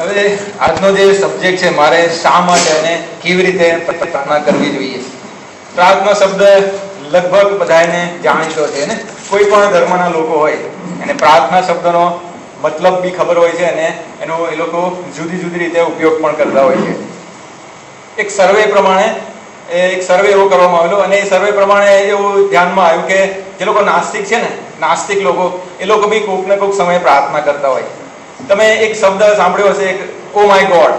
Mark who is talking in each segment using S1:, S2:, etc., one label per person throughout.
S1: હવે આજનો જે સબ્જેક્ટ છે, મારે શા માટે અને કેવી રીતે પ્રાર્થના કરવી જોઈએ. પ્રાર્થના શબ્દ લગભગ બધાને જાણીતો છે ને, કોઈ પણ ધર્મના લોકો હોય અને પ્રાર્થના શબ્દનો મતલબ બી ખબર હોય છે અને એનો એ લોકો જુદી જુદી રીતે ઉપયોગ પણ કરતા હોય છે. એક સર્વે એવો કરવામાં આવેલો અને એ સર્વે પ્રમાણે એવું ધ્યાનમાં આવ્યું કે જે લોકો નાસ્તિક છે ને, નાસ્તિક લોકો, એ લોકો બી કોઈક ને કોઈક સમયે પ્રાર્થના કરતા હોય. તમે એક શબ્દ સાંભળ્યો હશે, ઓ માય ગોડ.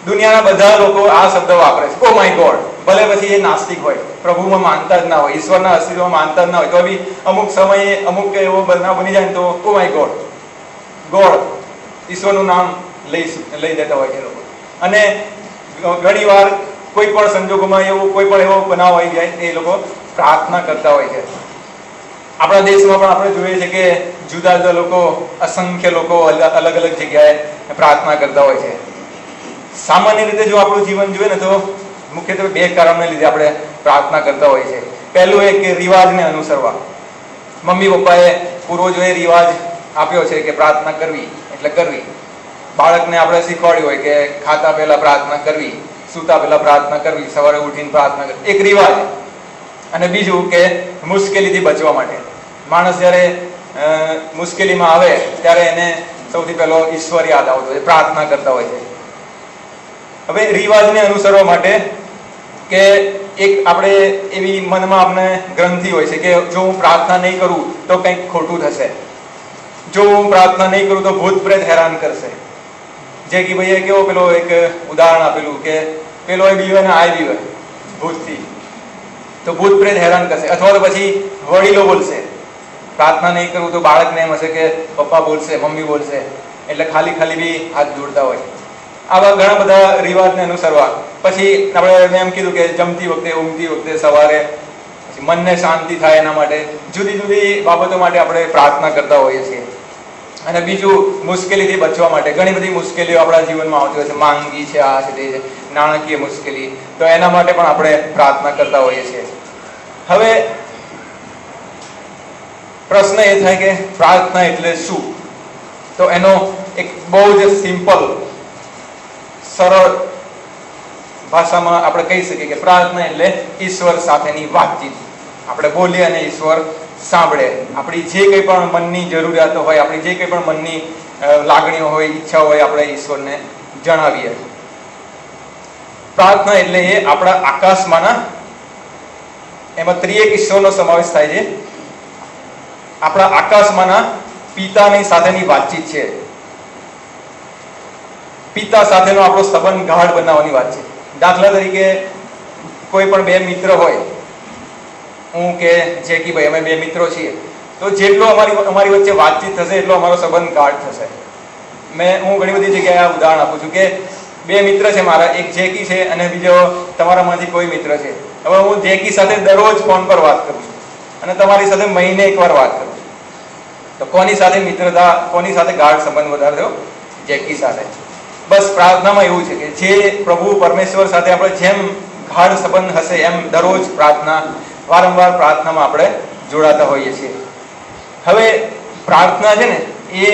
S1: દુનિયાના બધા લોકો આ શબ્દ વાપરે છે, ઓ માય ગોડ. ભલે પછી એ નાસ્તિક હોય, પ્રભુમાં માનતા જ ના હોય, ઈશ્વરના અસ્તિત્વમાં માનતા જ ના હોય, તો બી અમુક સમયે અમુક એવો બનાવ બની જાય ને તો ઓ માય ગોડ, ગોડ, ઈશ્વરનું નામ લઈ દેતા હોય છે લોકો. અને ઘણી વાર કોઈ પણ સંજોગોમાં કોઈ પણ એવો બનાવ આવી જાય એ લોકો પ્રાર્થના કરતા હોય છે. આપણા દેશમાં પણ આપણે જોઈએ છે કે જુદા જુદા લોકો, અસંખ્ય લોકો અલગ અલગ જગ્યાએ પ્રાર્થના કરતા હોય છે. સામાન્ય રીતે જો આપણું જીવન જોઈએ ને તો મુખ્યત્વે બે કારણને લીધે આપણે પ્રાર્થના કરતા હોય છે. પહેલું એ કે રિવાજને અનુસરવા. મમ્મી પપ્પાએ પૂર્વજોએ રિવાજ આપ્યો છે કે પ્રાર્થના કરવી એટલે કરવી. બાળકને આપણે શીખવાડ્યું હોય કે ખાતા પહેલા પ્રાર્થના કરવી, સૂતા પહેલા પ્રાર્થના કરવી, સવારે ઉઠીને પ્રાર્થના કરવી, એક રિવાજ. અને બીજું કે મુશ્કેલીથી બચવા માટે. માણસ જ્યારે મુશ્કેલીમાં આવે ત્યારે એને સૌથી પહેલો ઈશ્વર યાદ આવતો હોય, પ્રાર્થના કરતા હોય છે. હવે રિવાજને અનુસરવા માટે કે એક આપણે એવી મનમાં આપણે ગ્રંથિ હોય છે કે જો હું પ્રાર્થના નહીં કરું તો કંઈક ખોટું થશે, જો હું પ્રાર્થના નહીં કરું તો ભૂત પ્રેત હેરાન કરશે. જે કે ભાઈએ કેવો પેલો એક ઉદાહરણ આપેલું કે પેલો એ બીવે ને આ બીવે ભૂતથી, તો ભૂત પ્રેત હેરાન કરશે. અથવા તો પછી વડીલો બોલશે, પ્રાર્થના નહીં કરું તો બાળકને એમ હશે કે પપ્પા બોલશે, મમ્મી બોલશે, એટલે ખાલી બી હાથ જોડતા હોય. આવા ઘણા બધા રિવાજને અનુસરવા. પછી આપણે એમ કીધું કે જમતી વખતે, ઊંઘતી વખતે, સવારે, પછી મનને શાંતિ થાય એના માટે જુદી જુદી બાબતો માટે આપણે પ્રાર્થના કરતા હોઈએ છીએ. અને બીજું મુશ્કેલીથી બચવા માટે. ઘણી બધી મુશ્કેલીઓ આપણા જીવનમાં આવતી હોય છે, માંગી છે, આ છે, તે છે, નાણાકીય મુશ્કેલી, તો એના માટે પણ આપણે પ્રાર્થના કરતા હોઈએ છીએ. હવે પ્રશ્ન એ થાય કે પ્રાર્થના એટલે શું? તો એનો એક બહુ જ સિમ્પલ, સરળ ભાષામાં આપણે કહી શકીએ કે પ્રાર્થના એટલે ઈશ્વર સાથેની વાતચીત. આપણે બોલીએ અને ઈશ્વર સાંભળે. આપણી જે કંઈ પણ મનની જરૂરિયાતો હોય, આપણી જે કંઈ પણ મનની લાગણીઓ હોય, ઈચ્છાઓ હોય, આપણે ઈશ્વરને જણાવીએ. પ્રાર્થના એટલે એ આપણા આકાશમાંના, એમાં ત્રિએક ઈશ્વરનો સમાવેશ થાય છે. આપણા આકાશમાંના પિતાની સાથેની વાતચીત છે. પિતા સાથેનો આપણો સંબંધ ગાઢ બનાવવાની વાત છે. દાખલા તરીકે કોઈ પણ બે મિત્ર હોય, હું કે જેકીભાઈ, અમે બે મિત્રો છીએ, તો જેટલો અમારી વચ્ચે વાતચીત થશે એટલો અમારો સંબંધ ગાઢ થશે. હું ઘણી બધી જગ્યાએ આ ઉદાહરણ આપું છું કે બે મિત્ર છે મારા, એક જેકી છે અને બીજો તમારામાંથી કોઈ મિત્ર છે. હવે હું જેકી સાથે દરરોજ ફોન પર વાત કરું છું અને તમારી સાથે મહિને એકવાર વાત કરું છું, તો કોની સાથે મિત્રતા, કોની સાથે ગાઢ સંબંધ વધારે થયો? જેકી સાથે. બસ પ્રાર્થનામાં એવું છે કે જે પ્રભુ પરમેશ્વર સાથે આપણે જેમ ગાઢ સંબંધ હશે એમ દરરોજ વારંવાર પ્રાર્થનામાં આપણે જોડાતા હોઈએ છીએ. હવે પ્રાર્થના છે ને એ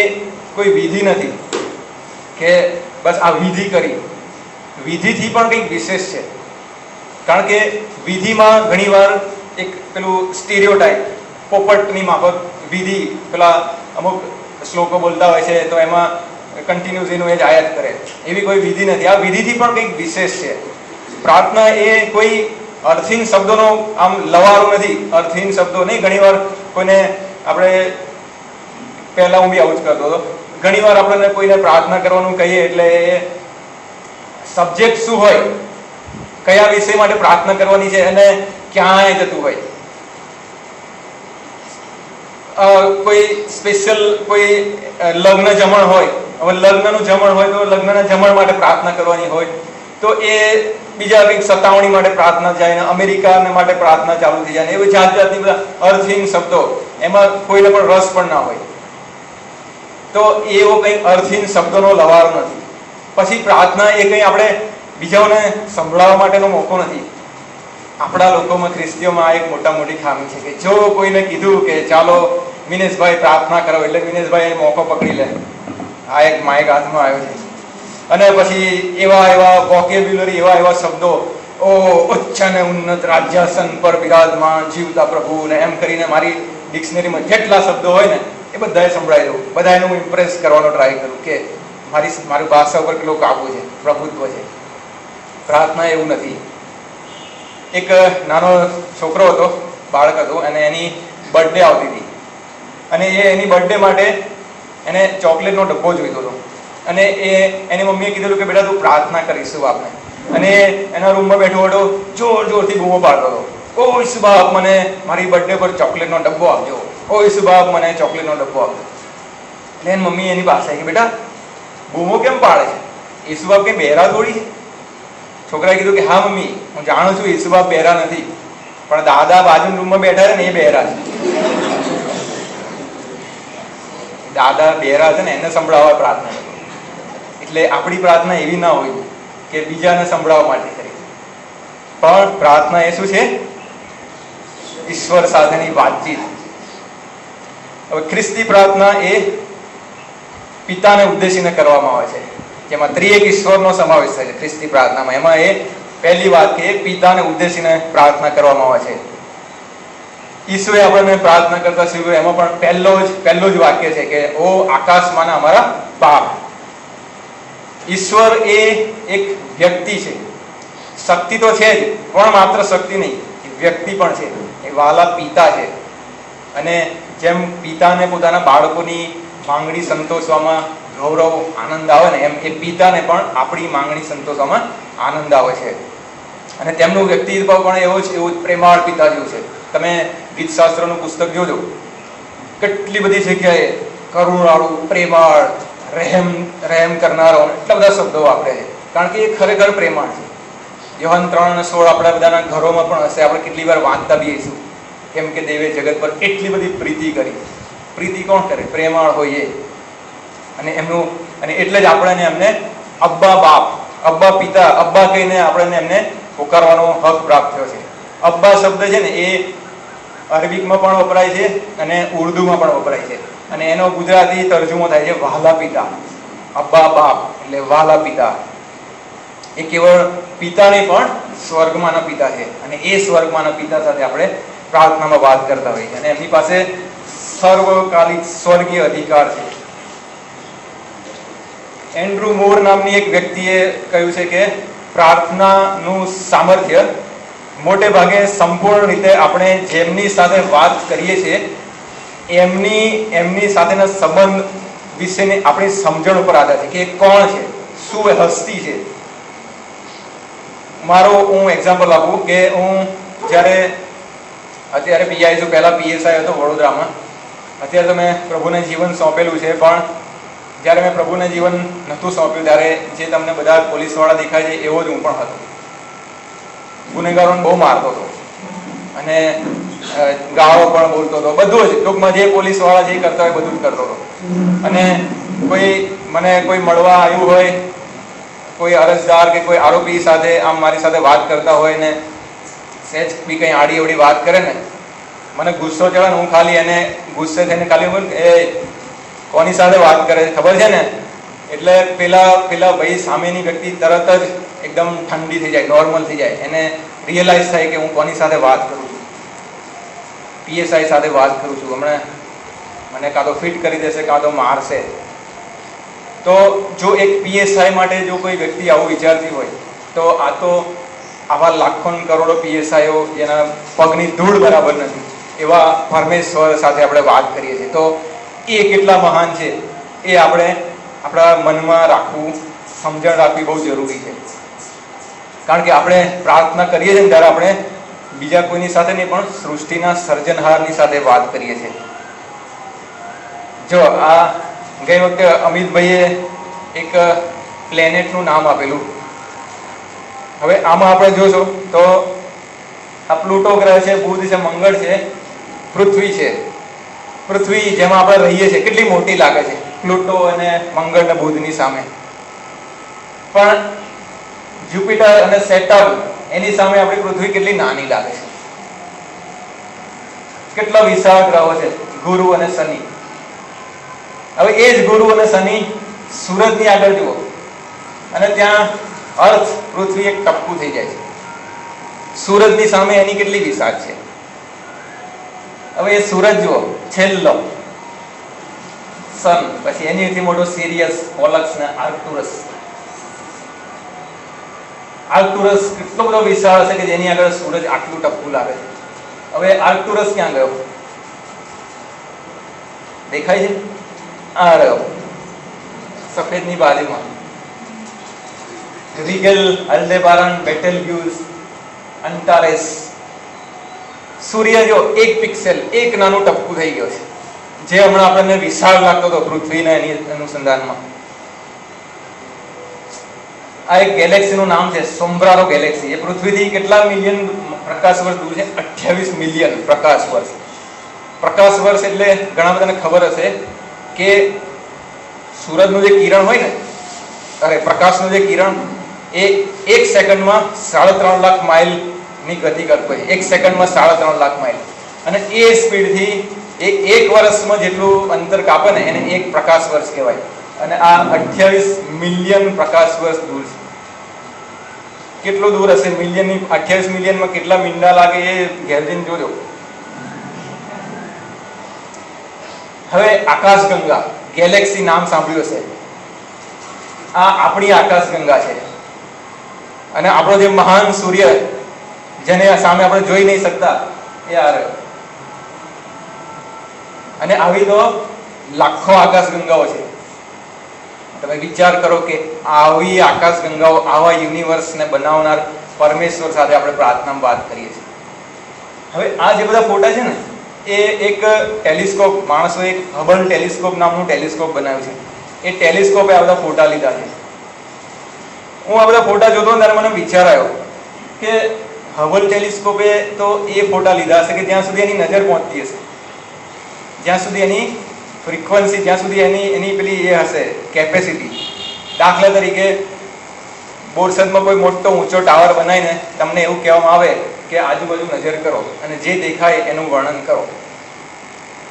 S1: કોઈ વિધિ નથી કે બસ આ વિધિ કરી. વિધિથી પણ કંઈક વિશેષ છે. કારણ કે વિધિમાં ઘણીવાર એક પેલું સ્ટીરિયોટાઇપ, પોપટની માફક વિધિ, પેલા અમુક શ્લોકો બોલતા હોય છે તો એમાં કન્ટિન્યુઅસ એનું એ જ આયાત કરે, એવી કોઈ વિધિ નથી. આ વિધિથી પણ કંઈક વિશેષ છે. પ્રાર્થના એ કોઈ અર્થહીન શબ્દોનો આમ લવારો નથી. અર્થહીન શબ્દો નહીં. ઘણીવાર કોઈને આપણે, પહેલા હું બી આવું જ કરતો હતો, ઘણીવાર આપણને કોઈને પ્રાર્થના કરવાનું કહીએ એટલે સબ્જેક્ટ શું હોય, કયા વિષય માટે પ્રાર્થના કરવાની છે અને ક્યાંય જતું હોય. કોઈ સ્પેશિયલ કોઈ લગ્ન જમણ હોય, હવે લગ્નનું જમણ હોય તો લગ્નના જમણ માટે પ્રાર્થના કરવાની હોય, તો એ બીજા કંઈક સતાવણી માટે પ્રાર્થના જાય ને અમેરિકાને માટે પ્રાર્થના ચાલુ થઈ જાય ને એવી જાત જાતની બધા અર્થહીન શબ્દો, એમાં કોઈને પણ રસ પણ ના હોય, તો એવો કંઈક અર્થહીન શબ્દોનો લવારો નથી. પછી પ્રાર્થના એ કંઈ આપણે બીજાઓને સંભળાવવા માટેનો મોકો નથી. આપણા લોકોમાં, ખ્રિસ્તીઓમાં આ એક મોટી ખામી છે કે જો કોઈને કીધું કે ચાલો મિનેશભાઈ પ્રાર્થના કરો એટલે મિનેશભાઈ મોકો પકડી લે, આ એક માઇક હાથમાં આવ્યો છે, અને પછી એવા એવા વોકેબ્યુલરી, એવા એવા શબ્દો, ઓ ઉચ્ચ અને ઉન્નત રાજ્યાસન પર બિરાજમાન જીવતા પ્રભુ ને એમ કરીને મારી ડિક્શનરીમાં જેટલા શબ્દો હોય ને એ બધાએ સંભળાઈ દઉં, બધાને હું ઇમ્પ્રેસ કરવાનો ટ્રાય કરું કે મારી ભાષા ઉપર કેટલો કાબુ છે, પ્રભુત્વ છે. પ્રાર્થના એવું નથી. એક નાનો છોકરો હતો, બાળક હતો, અને એની બર્થડે આવતી હતી અને એની બર્થડે માટે એને ચોકલેટનો ડબ્બો જોઈતો હતો અને એની મમ્મીએ કીધેલું કે બેટા તું પ્રાર્થના કરીશું આપને. અને એના રૂમમાં બેઠો બેઠો જોર જોરથી બૂમો પાડતો હતો, ઓ ઈસુ બાપ મને મારી બર્થડે પર ચોકલેટનો ડબ્બો આપજો, ઓ ઈસુ બાપ મને ચોકલેટનો ડબ્બો આપજો. એટલે એની મમ્મી એની પાસે કે બેટા બૂમો કેમ પાડે છે, ઈસુ બાપ કઈ બહેરા થોડી છે? છોકરાએ કીધું કે હા મમ્મી, હું જાણું છું ઈસુ બાપ બહેરા નથી, પણ દાદા બાજુના રૂમમાં બેઠા છે ને એ બહેરા છે. દાદા બહેરા છે ને એને સંભળાવવા પ્રાર્થના કરો. એટલે આપણી પ્રાર્થના એવી ના હોય કે બીજાને સંભળાવવા માટે કરી, પણ પ્રાર્થના એ શું છે? ઈશ્વર સાથેની વાતચીત. હવે ખ્રિસ્તી પ્રાર્થના એ પિતાને ઉદ્દેશીને કરવામાં આવે છે, જેમાં ત્રિએક ઈશ્વરનો સમાવેશ થાય છે ખ્રિસ્તી પ્રાર્થનામાં. એમાં એ પહેલી વાત કે પિતાને ઉદ્દેશીને પ્રાર્થના કરવામાં આવે છે. ઈસુએ આપણને પ્રાર્થના કરતા શીખ્યું, એમાં પણ પહેલો જ વાક્ય છે કે ઓ આકાશમાંના અમારા બાપ. ઈશ્વર એ એક વ્યક્તિ છે. શક્તિ તો છે જ, પણ માત્ર શક્તિ નહીં, વ્યક્તિ પણ છે. એ વાલા પિતા છે. અને જેમ પિતાને પોતાના બાળકોની માંગણી સંતોષવામાં ગૌરવ આનંદ આવે ને, એમ એ પિતાને પણ આપણી માંગણી સંતોષવામાં આનંદ આવે છે. અને તેમનું વ્યક્તિત્વ પણ એવું પ્રેમાળ પિતા જેવું છે. તમે ગીતશાસ્ત્રનું પુસ્તક જોજો, કેટલી બધી જગ્યાએ કરુણાળુ, પ્રેમાળ, રહેમ કરનારો, એટલા બધા શબ્દો વાપરે છે, કારણ કે એ ખરેખર પ્રેમાળ છે. યોહાન 3:16 આપણા બધાના ઘરોમાં પણ હશે, આપણે કેટલી વાર વાંચતા બી હશું, કેમ કે દેવે જગત પર એટલી બધી પ્રીતિ કરી. પ્રીતિ કોણ કરે? પ્રેમાળ હોય એ. અને એટલે જ આપણે એમને અબ્બા બાપ, અબ્બા પિતા, અબ્બા કહીને આપણે એમને પુકારવાનો હક પ્રાપ્ત થયો છે. અબ્બા શબ્દ છે ને એ અરબીમાં પણ વપરાય છે અને ઉર્દુમાં પણ વપરાય છે, અને એનો ગુજરાતી તર્જુમો થાય છે વહાલા પિતા. અબ્બા બાપ એટલે વહાલા પિતા. એ કેવળ પિતા નહીં પણ સ્વર્ગમાંના પિતા છે, અને એ સ્વર્ગમાંના પિતા સાથે આપણે પ્રાર્થનામાં વાત કરતા હોઈએ, અને એમની પાસે સર્વકાલિક સ્વર્ગીય અધિકાર છે. એન્ડ્રુ મોર નામની એક વ્યક્તિએ કહ્યું છે કે પ્રાર્થનાનું સામર્થ્ય મોટે ભાગે સંપૂર્ણ રીતે આપણે જેમની સાથે વાત કરીએ છીએ એમની સાથેના સંબંધ વિશેની આપણી સમજણ ઉપર આધાર છે કે કોણ છે, શું એ હસ્તી છે. હું એક્ઝામ્પલ આપું કે હું અત્યારે પીઆઈ છું, પહેલા પીએસઆઈ હતો વડોદરામાં. અત્યારે તો મેં પ્રભુને જીવન સોંપેલું છે, પણ જ્યારે મેં પ્રભુને જીવન નહોતું સોંપ્યું ત્યારે જે તમને બધા પોલીસવાળા દેખાય છે એવો જ હું પણ હતો. ગુનેગારોને બહુ મારતો હતો અને ગાળો પણ બોલતો હતો, બધું જ ટૂંકમાં જે પોલીસવાળા જે કરતા હોય બધું જ કરતો હતો. અને કોઈ મળવા આવ્યું હોય, કોઈ અરજદાર કે કોઈ આરોપી સાથે આમ મારી સાથે વાત કરતા હોય ને સહેજ બી કંઈ આડી અવડી વાત કરે ને, મને ગુસ્સો ચડે ને હું ખાલી એને ગુસ્સે થઈને ખાલી બોલ એ કોની સાથે વાત કરે છે ખબર છે ને, એટલે પેલા ભાઈ સામેની વ્યક્તિ તરત જ એકદમ ઠંડી થઈ જાય, નોર્મલ થઈ જાય, એને રિયલાઇઝ થાય કે હું કોની સાથે વાત કરું છું, પીએસઆઈ સાથે વાત કરું છું, હમણાં મને કાં તો ફિટ કરી દેશે કાં તો મારશે. તો જો એક પીએસઆઈ માટે જો કોઈ વ્યક્તિ આવું વિચારતી હોય તો આ તો આવા લાખો કરોડો પીએસઆઈઓ જેના પગની ધૂળ બરાબર નથી એવા પરમેશ્વર સાથે આપણે વાત કરીએ છીએ. તો એ કેટલા મહાન છે એ આપણે આપણા મનમાં રાખવું, સમજણ રાખવી બહુ જરૂરી છે. કારણ કે આપણે પ્રાર્થના કરીએ છીએ ત્યારે આપણે બીજા કોઈની સાથે નહીં પણ સૃષ્ટિના સર્જનહારની સાથે વાત કરીએ છીએ. જો આ ગઈ વખતે અમિતભાઈએ એક પ્લેનેટનું નામ આપેલું. હવે આમાં આપણે જોશો તો આ પ્લુટો ગ્રહ છે, બુધ છે, મંગળ છે, પૃથ્વી છે. પૃથ્વી જેમાં આપણે રહીએ છીએ કેટલી મોટી લાગે છે પ્લુટો અને મંગળ અને બુધની સામે, પણ જ્યુપિટર અને સેટર્ન એની સામે આપણી પૃથ્વી કેટલી નાની લાગે છે. કેટલા વિશાળ ગ્રહો છે ગુરુ અને શનિ. હવે એ જ ગુરુ અને શનિ સૂરજની આગળ જુઓ અને ત્યાં અર્થ પૃથ્વી એક ટપકું થઈ જાય છે. સૂરજની સામે એની કેટલી વિશાળ છે. હવે એ સૂરજ જુઓ, છેલ્લો સન, પછી એની મોટો સિરિયસ, પોલક્સ ને આર્કટુરસ. આર્કટુરસ કેટલો બધો વિશાળ હશે કે જેની આગળ સૂરજ આટલું ટપકું લાગે છે. હવે આર્કટુરસ ક્યાં ગયો? દેખાય છે? આ રહ્યો સફેદની બાજુમાં. રીગેલ, અલ્ડેબારાન, બેટેલગ્યુઝ, અંટારેસ. સૂર્ય જો એક પિક્સેલ, એક નાનું ટપકું થઈ ગયો છે, જે હમણાં આપણને વિશાળ લાગતો હતો પૃથ્વીના એની અનુસંધાનમાં. આ એક ગેલેક્સીનું નામ છે સોમ્બ્રારો ગેલેક્સી. એ પૃથ્વીથી કેટલા મિલિયન પ્રકાશ વર્ષ દૂર છે? 28 મિલિયન પ્રકાશ વર્ષ. પ્રકાશ વર્ષ એટલે ઘણા બધાને ખબર હશે કે સૂરજનું જે કિરણ હોય ને, અરે પ્રકાશનું જે કિરણ, એ એક સેકન્ડમાં 3.5 લાખ માઇલ ની ગતિ કરતો હોય. એક સેકન્ડમાં 3.5 લાખ માઇલ. અને એ સ્પીડથી એક વર્ષમાં જેટલું અંતર કાપે ને એને એક પ્રકાશ વર્ષ કહેવાય. અને આ 28 મિલિયન પ્રકાશ વર્ષ દૂર છે. કેટલું દૂર હશે? મિલિયનની 28 મિલિયનમાં કેટલા મીંડા લાગે એ ગેલેરીને જોજો. હવે આકાશગંગા ગેલેક્સી નામ સાંભળ્યું હશે. આ આપણી આકાશગંગા છે. અને આપણો જે મહાન સૂર્ય જેને સામે આપણે જોઈ નહીં શકતા એ આ રહ્યો. અને આવી તો લાખો આકાશગંગાઓ છે. તમે વિચાર કરો કે આવી આકાશગંગાઓ, આવા યુનિવર્સને બનાવનાર પરમેશ્વર સાથે આપણે પ્રાર્થનામાં વાત કરીએ છીએ. હવે આ જે બધા ફોટા છે ને, એ એક ટેલિસ્કોપ, માણસોએ એક હબલ ટેલિસ્કોપ નામનું ટેલિસ્કોપ બનાવ્યું છે. એ ટેલિસ્કોપે આ બધા ફોટા લીધા છે. હું આ બધા ફોટા જોતો ત્યારે મને વિચાર આવ્યો કે હબલ ટેલિસ્કોપે તો એ ફોટા લીધા હશે કે જ્યાં સુધી એની નજર પહોંચતી હશે, જ્યાં સુધી એની ફ્રીક્વન્સી, જ્યાં સુધી એની પેલી એ હશે કેપેસિટી. દાખલા તરીકે બોરસદમાં કોઈ મોટો ઊંચો ટાવર બનાવીને તમને એવું કહેવામાં આવે કે આજુબાજુ નજર કરો અને જે દેખાય એનું વર્ણન કરો.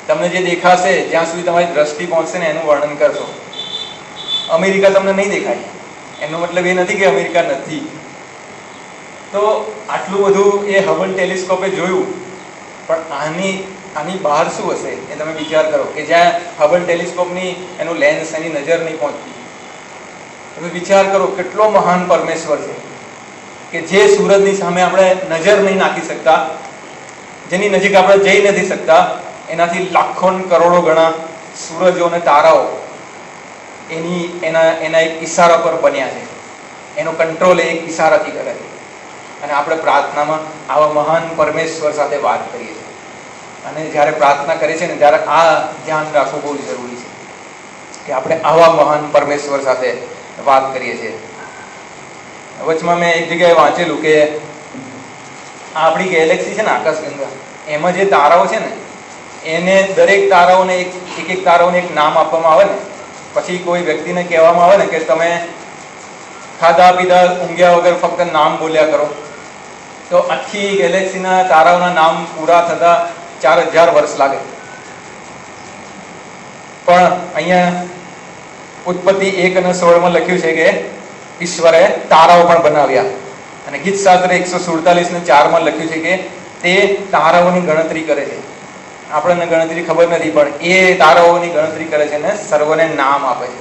S1: તમને જે દેખાશે, જ્યાં સુધી તમારી દ્રષ્ટિ પહોંચશે ને એનું વર્ણન કરશો. અમેરિકા તમને નહીં દેખાય, એનો મતલબ એ નથી કે અમેરિકા નથી. તો આટલું બધું એ હબલ ટેલિસ્કોપે જોયું, પણ આની બહાર શું હશે એ તમે વિચાર કરો કે જ્યાં હબલ ટેલિસ્કોપની એનું લેન્સ, એની નજર નહીં પહોંચતી. તમે વિચાર કરો કેટલો મહાન પરમેશ્વર છે કે જે સૂરજની સામે આપણે નજર નહીં નાખી શકતા, જેની નજીક આપણે જઈ નથી શકતા, એનાથી લાખો કરોડો ગણા સૂરજો અને તારાઓ એના એક ઈશારા પર બન્યા છે. એનો કંટ્રોલ એક ઈશારાથી કરે છે. અને આપણે પ્રાર્થનામાં આવા મહાન પરમેશ્વર સાથે વાત કરીએ છીએ. અને જ્યારે પ્રાર્થના કરીએ છીએ ને ત્યારે આ ધ્યાન રાખવું બહુ જરૂરી છે કે આપણે આવા મહાન પરમેશ્વર સાથે વાત કરીએ છીએ. વચમાં મેં એક જગ્યાએ વાંચેલું કે આપણી ગેલેક્સી છે ને આકાશગંગા, એમાં જે તારાઓ છે ને એને દરેક તારાઓને એક તારાઓને એક નામ આપવામાં આવે ને, પછી કોઈ વ્યક્તિને કહેવામાં આવે ને કે તમે ખાધા પીધા ઊંઘ્યા વગર ફક્ત નામ બોલ્યા કરો, તો આખી ગેલેક્સીના તારાઓના નામ પૂરા થતા 4000 વર્ષ લાગે. પણ અહીંયા ઉત્પત્તિ 1 અને 16 લખ્યું છે કે ઈશ્વરે તારાઓ પણ બનાવ્યા. અને ગીતશાસ્ત્ર 147 ને 4 લખ્યું છે કે તે તારાઓની ગણતરી કરે છે. આપણને ગણતરી ખબર નથી, પણ એ તારાઓની ગણતરી કરે છે અને સર્વને નામ આપે છે.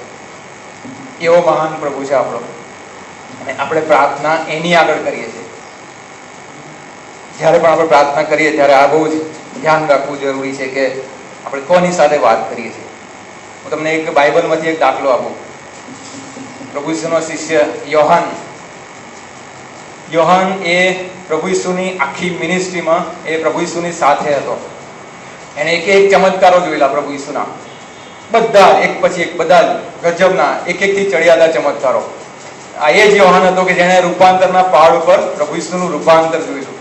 S1: એવો મહાન પ્રભુ છે આપણો. અને આપણે પ્રાર્થના એની આગળ કરીએ છીએ. જ્યારે પણ આપણે પ્રાર્થના કરીએ ત્યારે આ બહુ જ ધ્યાન રાખવું જરૂરી છે કે આપણે કોની સાથે વાત કરીએ છીએ. હું તમને એક બાઇબલમાંથી એક દાખલો આપું. પ્રભુ ઈસુનો શિષ્ય યોહાન એ પ્રભુ ઈસુની આખી મિનિસ્ટ્રીમાં એ પ્રભુ ઈસુની સાથે હતો. એને એક ચમત્કારો જોયેલા પ્રભુ ઈસુના, બધા એક પછી એક, બધા ગજબના, એકથી ચડિયાતા ચમત્કારો. આ એ જ યોહાન હતો કે જેણે રૂપાંતરના પહાડ ઉપર પ્રભુ ઈસુનું રૂપાંતર જોયું.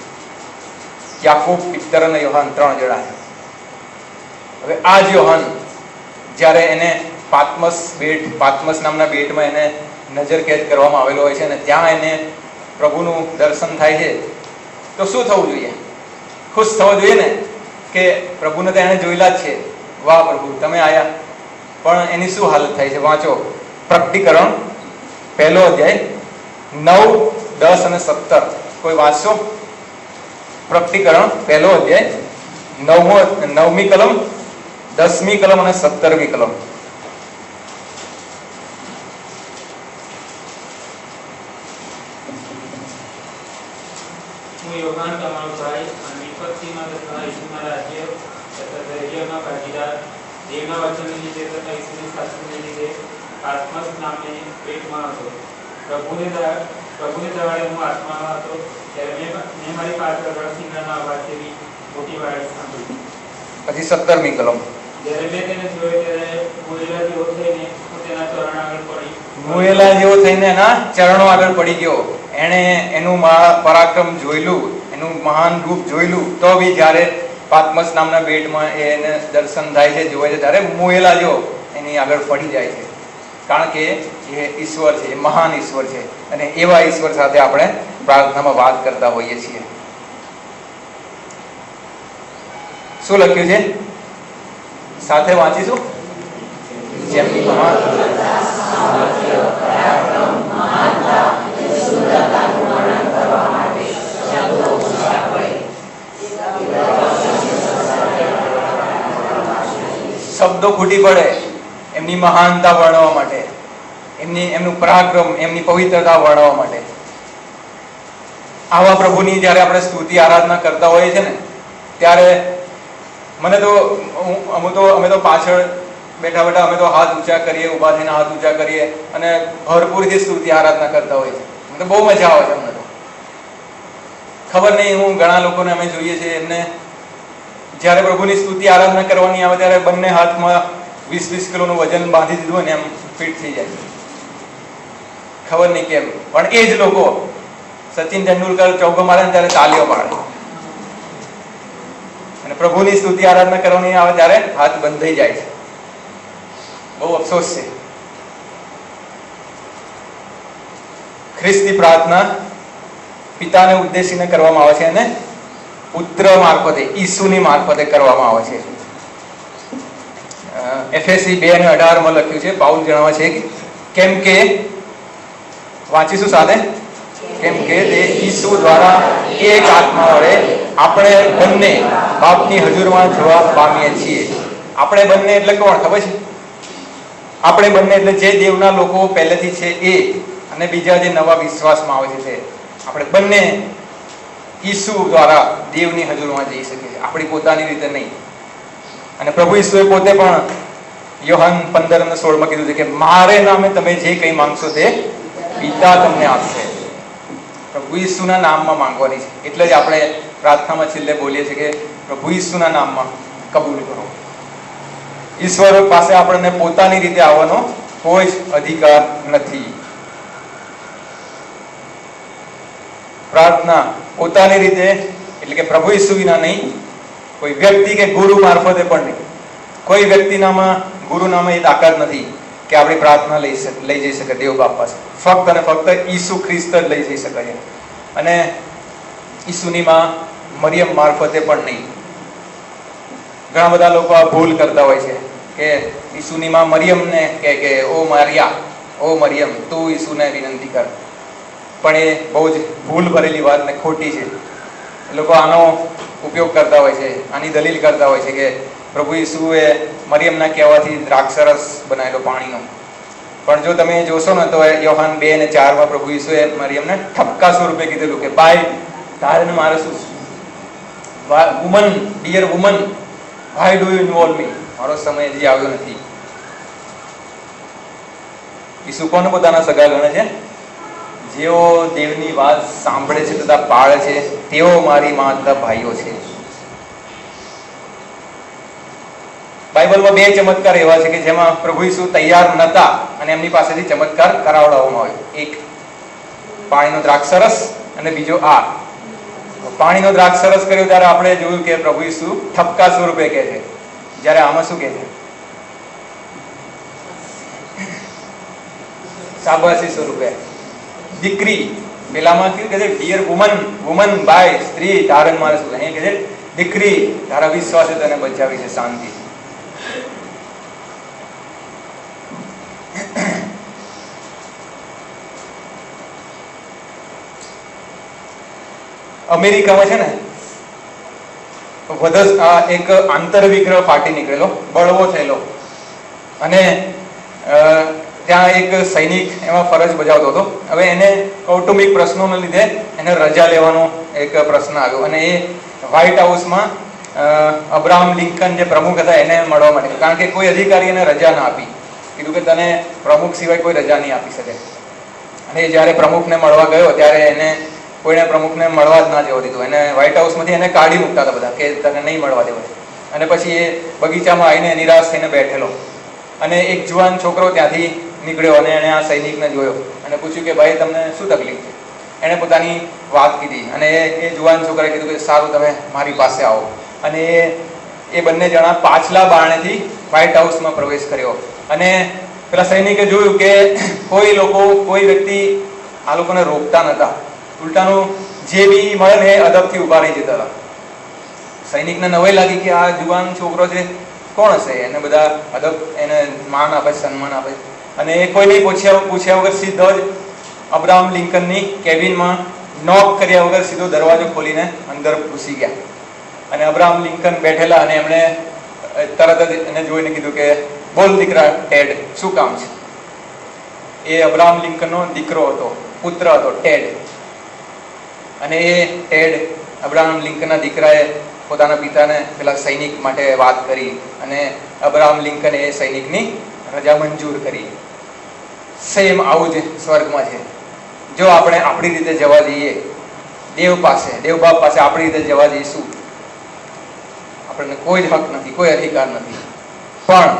S1: યાકૂબ, પિત્તર અને યોહાન 3 જણા. હવે આ જ યોહાન જ્યારે એને પાત્મસ નામના બેટમાં એને નજર કેદ કરવામાં આવેલો હોય છે અને ત્યાં એને પ્રભુનું દર્શન થાય છે, તો શું થવું જોઈએ? ખુશ થવું જોઈએ ને કે પ્રભુને તો એને જોયેલા જ છે, વાહ પ્રભુ તમે આયા. પણ એની શું હાલત થાય છે? વાંચો પ્રકટીકરણ પહેલો અધ્યાય 9, 10 અને 17 કોઈ વાંચશો? પ્રકટીકરણ પહેલો અધ્યાય 9મી કલમ, 10મી કલમ અને 17મી કલમ.
S2: હું યોહાન તમારો ભાઈ અને વિપત્તિમાં તથા ઈશ્વરના રાજ્ય તથા ધૈર્યમાં ભાગીદાર, દેવના વચનને લીધે તથા ઈશ્વરની શાસનને લીધે આત્મસ નામને પેટમાં હતો. પ્રભુને દવાડે હું આત્મામાં હતો ત્યારે મેં મારી પાસે રણસિંગાના અવાજ જેવી મોટી વાણી સાંભળી.
S1: પછી 17મી કલમ.
S2: જ્યારે મેં તેને જોયો ત્યારે મુએલા જેવો થઈને હું તેના ચરણ આગળ પડી.
S1: મુએલા જેવો થઈને એના ચરણો આગળ પડી ગયો. એણે એનું પરાક્રમ જોયેલું, એનું મહાન રૂપ જોયેલું, તો બી જ્યારે પાત્મસ નામના બેટમાં એને દર્શન થાય છે, જોવે છે, ત્યારે મુએલા જેવો એની આગળ પડી જાય છે. કારણ કે એ ઈશ્વર છે, એ મહાન ઈશ્વર છે, અને એવા ઈશ્વર સાથે આપણે પ્રાર્થનામાં વાત કરતા હોઈએ છીએ. શું લખ્યું છે? સાથે વાંચીશું. જેમની મહાન શબ્દો ખૂટી પડે એમની મહાનતા વર્ણવવા માટે, એમનું પરાક્રમ, એમની પવિત્રતા વર્ણવવા માટે. આવા પ્રભુની જ્યારે આપણે સ્તુતિ આરાધના કરતા હોઈએ છીએ ને, ત્યારે અમે તો પાછળ બેઠા અમે તો હાથ ઊંચા કરીએ, ઊભા થઈને હાથ ઊંચા કરીએ અને ભરપૂરથી સ્તુતિ આરાધના કરતા હોઈએ છીએ. મને તો બહુ મજા આવે છે. અમને તો ખબર નહીં, હું ઘણા લોકોને અમે જોઈએ છીએ, એમને જ્યારે પ્રભુની સ્તુતિ આરાધના કરવાની આવે ત્યારે બંને હાથમાં 20-20 કિલોનું વજન બાંધી દીધું અને એમ ફિટ થઈ જાય. ખબર નહીં કેમ, પણ એ જ લોકો સચિન તેંડુલકર ચોગ્ગો મારે ને ત્યારે તાલીઓ પાડે, અને પ્રભુની સ્તુતિ આરાધના કરવાની આવે ત્યારે હાથ બંધ થઈ જાય છે. બહુ અફસોસ છે. ખ્રિસ્તી પ્રાર્થના પિતાને ઉદ્દેશીને કરવામાં આવે છે અને પુત્ર મારફતે, ઈસુની મારફતે કરવામાં આવે છે. એફએસી 2:18 લખ્યું છે, પાઉલ જણાવે છે કે કેમ કે, વાંચીશું સાથે, કેમ કે તે ઈસુ દ્વારા એક આત્મા વડે આપણે બંને બાપની હજુરમાં જોવા પામીએ છીએ. આપણે બંને એટલે કોણ ખબર છે? આપણે બંને એટલે જે દેવના લોકો પહેલેથી છે એ, અને બીજા જે નવા વિશ્વાસમાં આવે છે તે. આપણે બંને ઈસુ દ્વારા દેવની હજુરમાં જઈ શકીએ છીએ, આપણી પોતાની રીતે નહીં. અને પ્રભુ ઈસુએ પોતે પણ યોહાન 15:16 કીધું છે કે મારે નામે તમે જે કંઈ માંગશો તે પિતા તમને આપશે. પ્રભુ ઈસુના નામમાં માંગવાની છે. એટલે જ આપણે પ્રાર્થનામાં છેલ્લે બોલીએ છીએ કે પ્રભુ ઈસુના નામમાં કબૂલ કરો. ઈશ્વર પાસે આપણને પોતાની રીતે આવવાનો કોઈ જ અધિકાર નથી. પ્રાર્થના પોતાની રીતે એટલે કે પ્રભુ ઈસુ વિના નહીં, કોઈ વ્યક્તિ કે ગુરુ મારફતે પણ નહીં. કોઈ વ્યક્તિનામાં, ગુરુનામાં એ તાકાત નથી કે આપણી પ્રાર્થના લઈ જઈ શકે દેવ બાપ પાસે. ફક્ત અને ફક્ત ઈસુ ખ્રિસ્ત જ લઈ જઈ શકે છે. અને ઈસુની માં મરિયમ મારફતે પણ નહીં. ઘણા બધા લોકો આ ભૂલ કરતા હોય છે કે ઈસુની માં મરિયમને કે ઓ મારિયા, ઓ મરિયમ, તું ઈસુને વિનંતી કર. પણ એ બહુ જ ભૂલ ભરેલી વાત ને ખોટી છે. લોકો આનો ઉપયોગ કરતા હોય છે, આની દલીલ કરતા હોય છે કે પ્રભુ ઈસુએ મરિયમના કહેવાથી દ્રાક્ષરસ બનાવેલો પાણીનો. પણ જો તમે જોશો ને તો યોહાન 2:4 પ્રભુ ઈસુએ મરિયમને ઠપકા સ્વરૂપે કીધેલું કે ભાઈ, તારે ને મારે શું? Woman, dear woman, why do you involve me? મારો સમય હજી આવ્યો નથી. ઈસુ કોને પોતાના સગા ગણે છે? જેઓ દેવની વાત સાંભળે છે તથા પાળે છે, તેઓ મારી માં તથા ભાઈઓ છે. બાઇબલમાં 2 ચમત્કાર એવા છે કે જેમાં પ્રભુ ઈસુ તૈયાર નતા અને એમની પાસેથી ચમત્કાર કરાવડાવવામાં આવ્યો. એક પાણીનો દ્રાક્ષરસ અને બીજો આ. પાણીનો દ્રાક્ષરસ કર્યો ત્યારે આપણે જોયું કે પ્રભુ ઈસુ ઠપકા સ્વરૂપે કહે છે, જ્યારે આમાં શું કહે છે? શાબાશી સ્વરૂપે. દીકરી, પેલામાં કેવું કહે છે? ડિયર વુમન, વુમન, બાય, સ્ત્રી, તારે મારે શું? અહીં કહે છે દીકરી, તારા વિશ્વાસે તને બચાવી છે, શાંતિ. અમેરિકામાં છે ને એક આંતરવિગ્રહ ફાટી નીકળેલો, બળવો થયેલો, અને ત્યાં એક સૈનિક એમાં ફરજ બજાવતો હતો. હવે એને કૌટુંબિક પ્રશ્નોને લીધે એને રજા લેવાનો એક પ્રશ્ન આવ્યો, અને એ વ્હાઇટ હાઉસમાં અબ્રાહમ લિંકન જે પ્રમુખ હતા એને મળવા માટે, કારણ કે કોઈ અધિકારી એને રજા ના આપી. કીધું કે તને પ્રમુખ સિવાય કોઈ રજા નહીં આપી શકે. અને એ જ્યારે પ્રમુખને મળવા ગયો ત્યારે એને કોઈને પ્રમુખને મળવા જ ના જવા દીધું. એને વ્હાઇટ હાઉસમાંથી એને કાઢી મૂકતા હતા બધા, કે તને નહીં મળવા દેવાય. અને પછી એ બગીચામાં આવીને નિરાશ થઈને બેઠેલો, અને એક જુવાન છોકરો ત્યાંથી નીકળ્યો અને એને આ સૈનિકને જોયો અને પૂછ્યું કે ભાઈ તમને શું તકલીફ છે? એણે પોતાની વાત કીધી, અને એ જુવાન છોકરાએ કીધું કે સારું તમે મારી પાસે આવો. અને એ બંને જણા પાછલા બારણેથી વ્હાઇટ હાઉસમાં પ્રવેશ કર્યો. અને પેલા સૈનિકે જોયું કે કોઈ વ્યક્તિ આ લોકોને રોકતા નહોતા, ઉલટાનું જે બી મળે ને એ અદબથી ઉભા રહી જતા હતા. સૈનિકને નવાઈ લાગી કે આ જુવાન છોકરો છે, કોણ હશે? એને બધા અદબ એને માન આપે, સન્માન આપે. અને એ કોઈને પૂછ્યા વગર સીધો જ અબ્રાહમ લિંકનની કેબિનમાં નોક કર્યા વગર સીધો દરવાજો ખોલીને અંદર ઘૂસી ગયા. અને અબ્રાહમ લિંકન બેઠેલા, અને એમણે તરત જ એને જોઈને કીધું કે બોલ દીકરા ટેડ, શું કામ છે? એ અબ્રાહમ લિંકનનો દીકરો હતો, પુત્ર હતો, ટેડ. અને એ ટેડ અબ્રાહમ લિંકનના દીકરાએ પોતાના પિતાને પેલા સૈનિક માટે વાત કરી, અને અબ્રાહમ લિંકને એ સૈનિકની રજા મંજૂર કરી. સેમ આવું જ સ્વર્ગમાં છે. જો આપણે આપણી રીતે જવા જઈએ દેવ પાસે, દેવ બાપ પાસે આપણી રીતે જવા જઈશું, આપણને કોઈ જ હક નથી, કોઈ અધિકાર નથી. પણ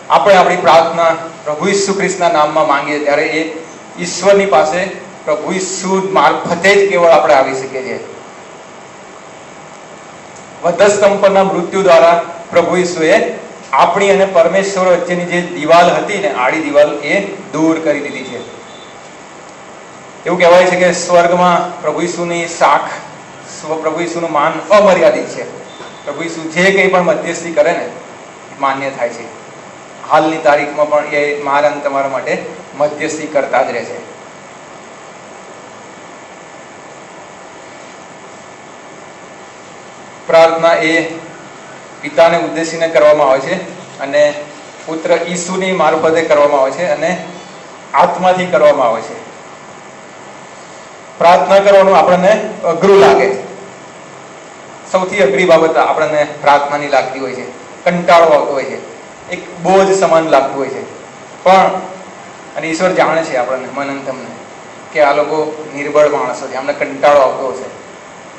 S1: આપણે આપણી પ્રાર્થના પ્રભુ ઈસુ ખ્રિસ્તના નામમાં માંગીએ ત્યારે એ ઈશ્વરની પાસે પ્રભુ ઈસુ મારફતે જ કેવળ આપણે આવી શકીએ છીએ. વધસ્તંભ પરના મૃત્યુ દ્વારા પ્રભુ ઈસુએ આપણી અને પરમેશ્વર વચ્ચેની જે દિવાલ હતી ને, આડી દિવાલ, એ દૂર કરી દીધી છે. એવું કહેવાય છે કે સ્વર્ગમાં પ્રભુ ઈસુની શાખ, પ્રભુ ઈસુનું માન અમર્યાદિત છે. પ્રભુ ઈસુ જે કંઈ પણ મધ્યસ્થી કરે ને માન્ય થાય છે. હાલની તારીખમાં પણ એ મારા અને તમારા માટે મધ્યસ્થી કરતા જ રહે છે. પ્રાર્થના એ પિતાને ઉદ્દેશીને કરવામાં આવે છે, અને પુત્ર ઈસુની મારફતે કરવામાં આવે છે, અને આત્માથી કરવામાં આવે છે. પ્રાર્થના કરવાનું આપણને અઘરું લાગે. સૌથી અઘરી બાબત આપણને પ્રાર્થનાની લાગતી હોય છે. કંટાળો આવતો હોય છે, એક બોજ સમાન લાગતું હોય છે. પણ અને ઈશ્વર જાણે છે આપણને, મન તમને, કે આ લોકો નિર્બળ માણસો છે, અમને કંટાળો આવતો હશે,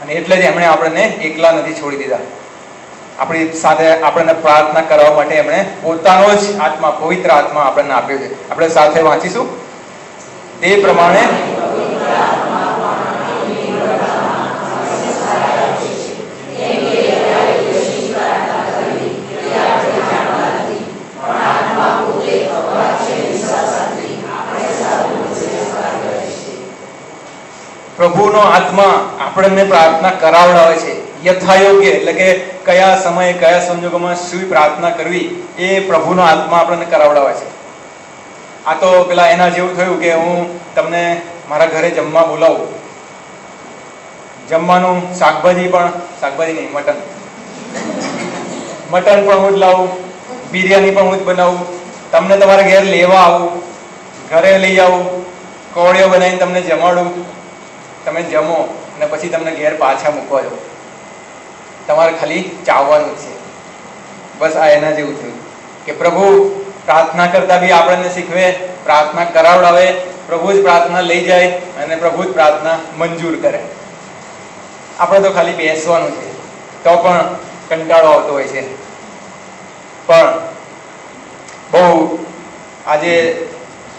S1: અને એટલે જ એમણે આપણને એકલા નથી છોડી દીધા. આપણી સાથે આપણને પ્રાર્થના કરવા માટે એમણે પોતાનો જ આત્મા, પવિત્ર આત્મા આપણને આપ્યો છે. આપણે સાથે વાંચીશું. તે પ્રમાણે પ્રભુનો આત્મા આપણને પ્રાર્થના કરાવડાવે છે યથાયોગ્ય, એટલે કે કયા સમયે કયા સંજોગોમાં શું પ્રાર્થના કરવી એ પ્રભુનો આત્મા આપણને કરાવડાવે છે. આ તો પેલા એના જેવું થયું કે હું તમને મારા ઘરે જમવા બોલાવું, જમવાનું શાકભાજી નહીં, મટન પણ હું જ લાવું, બિરયાની પણ હું જ બનાવું, તમને તમારા ઘેર લેવા આવું, ઘરે લઈ આવું, કોળીઓ બનાવીને તમને જમાડું, તમે જમો અને પછી તમને ઘેર પાછા મૂકવા જાઓ. તમારે ખાલી ચાવવાનું જ છે. બસ આ એના જેવું થયું કે પ્રભુ પ્રાર્થના કરતા બી આપણને શીખવે, પ્રાર્થના કરાવડાવે, પ્રભુ જ પ્રાર્થના લઈ જાય અને પ્રભુ જ પ્રાર્થના મંજૂર કરે. આપણે તો ખાલી બેસવાનું છે, તો પણ કંટાળો આવતો હોય છે. પણ બહુ આજે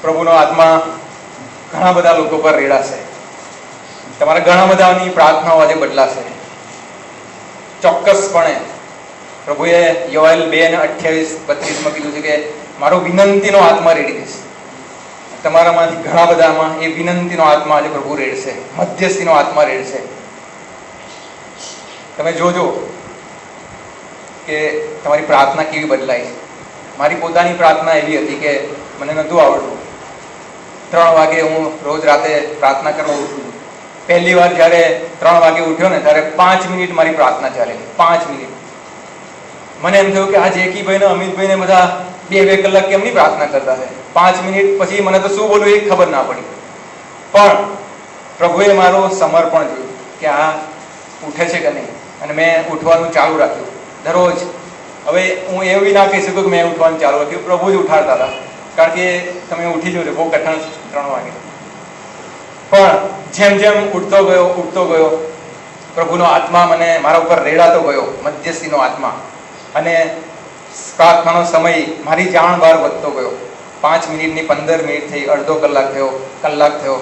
S1: પ્રભુનો આત્મા ઘણા બધા લોકો પર રેડાશે. તમારા ઘણા બધાની પ્રાર્થનાઓ આજે બદલાશે. ચોક્કસપણે પ્રભુએ યોએલ 2:28-32 કીધું છે કે મારો વિનંતીનો આત્મા રેડી દેશે. તમારામાંથી ઘણા બધામાં એ વિનંતીનો આત્મા આજે પ્રભુ રેડશે, મધ્યસ્થીનો આત્મા રેડશે. તમે જોજો કે તમારી પ્રાર્થના કેવી બદલાય છે. મારી પોતાની પ્રાર્થના એવી હતી કે મને નહોતું આવડતું. 3 વાગે હું રોજ રાતે પ્રાર્થના કરવા ઉઠું, પહેલી વાર જ્યારે 3 વાગે ઉઠ્યો ને ત્યારે 5 મિનિટ મારી પ્રાર્થના ચાલેલી. 5 મિનિટ. મને એમ થયું કે આ જેકીભાઈ ને અમિતભાઈ ને બધા 2-2 કલાક કેમની પ્રાર્થના કરતા છે. 5 મિનિટ પછી મને તો શું બોલવું એ ખબર ના પડી. પણ પ્રભુએ મારું સમર્પણ જોયું કે આ ઉઠે છે કે નહીં, અને મેં ઉઠવાનું ચાલુ રાખ્યું દરરોજ. હવે હું એવું ના કહી શકું કે મેં ઉઠવાનું ચાલુ રાખ્યું, પ્રભુ જ ઉઠાડતા હતા. કારણ કે તમે ઉઠી જજો, બહુ કઠણ 3 વાગે. પણ જેમ જેમ ઉઠતો ગયો પ્રભુનો આત્મા મને મારા ઉપર રેડાતો ગયો, મધ્યસ્થીનો આત્મા, અને પ્રાર્થનાનો સમય મારી જાણ બહાર વધતો ગયો. 5 મિનિટની 15 મિનિટ થઈ, અડધો કલાક થયો, કલાક થયો,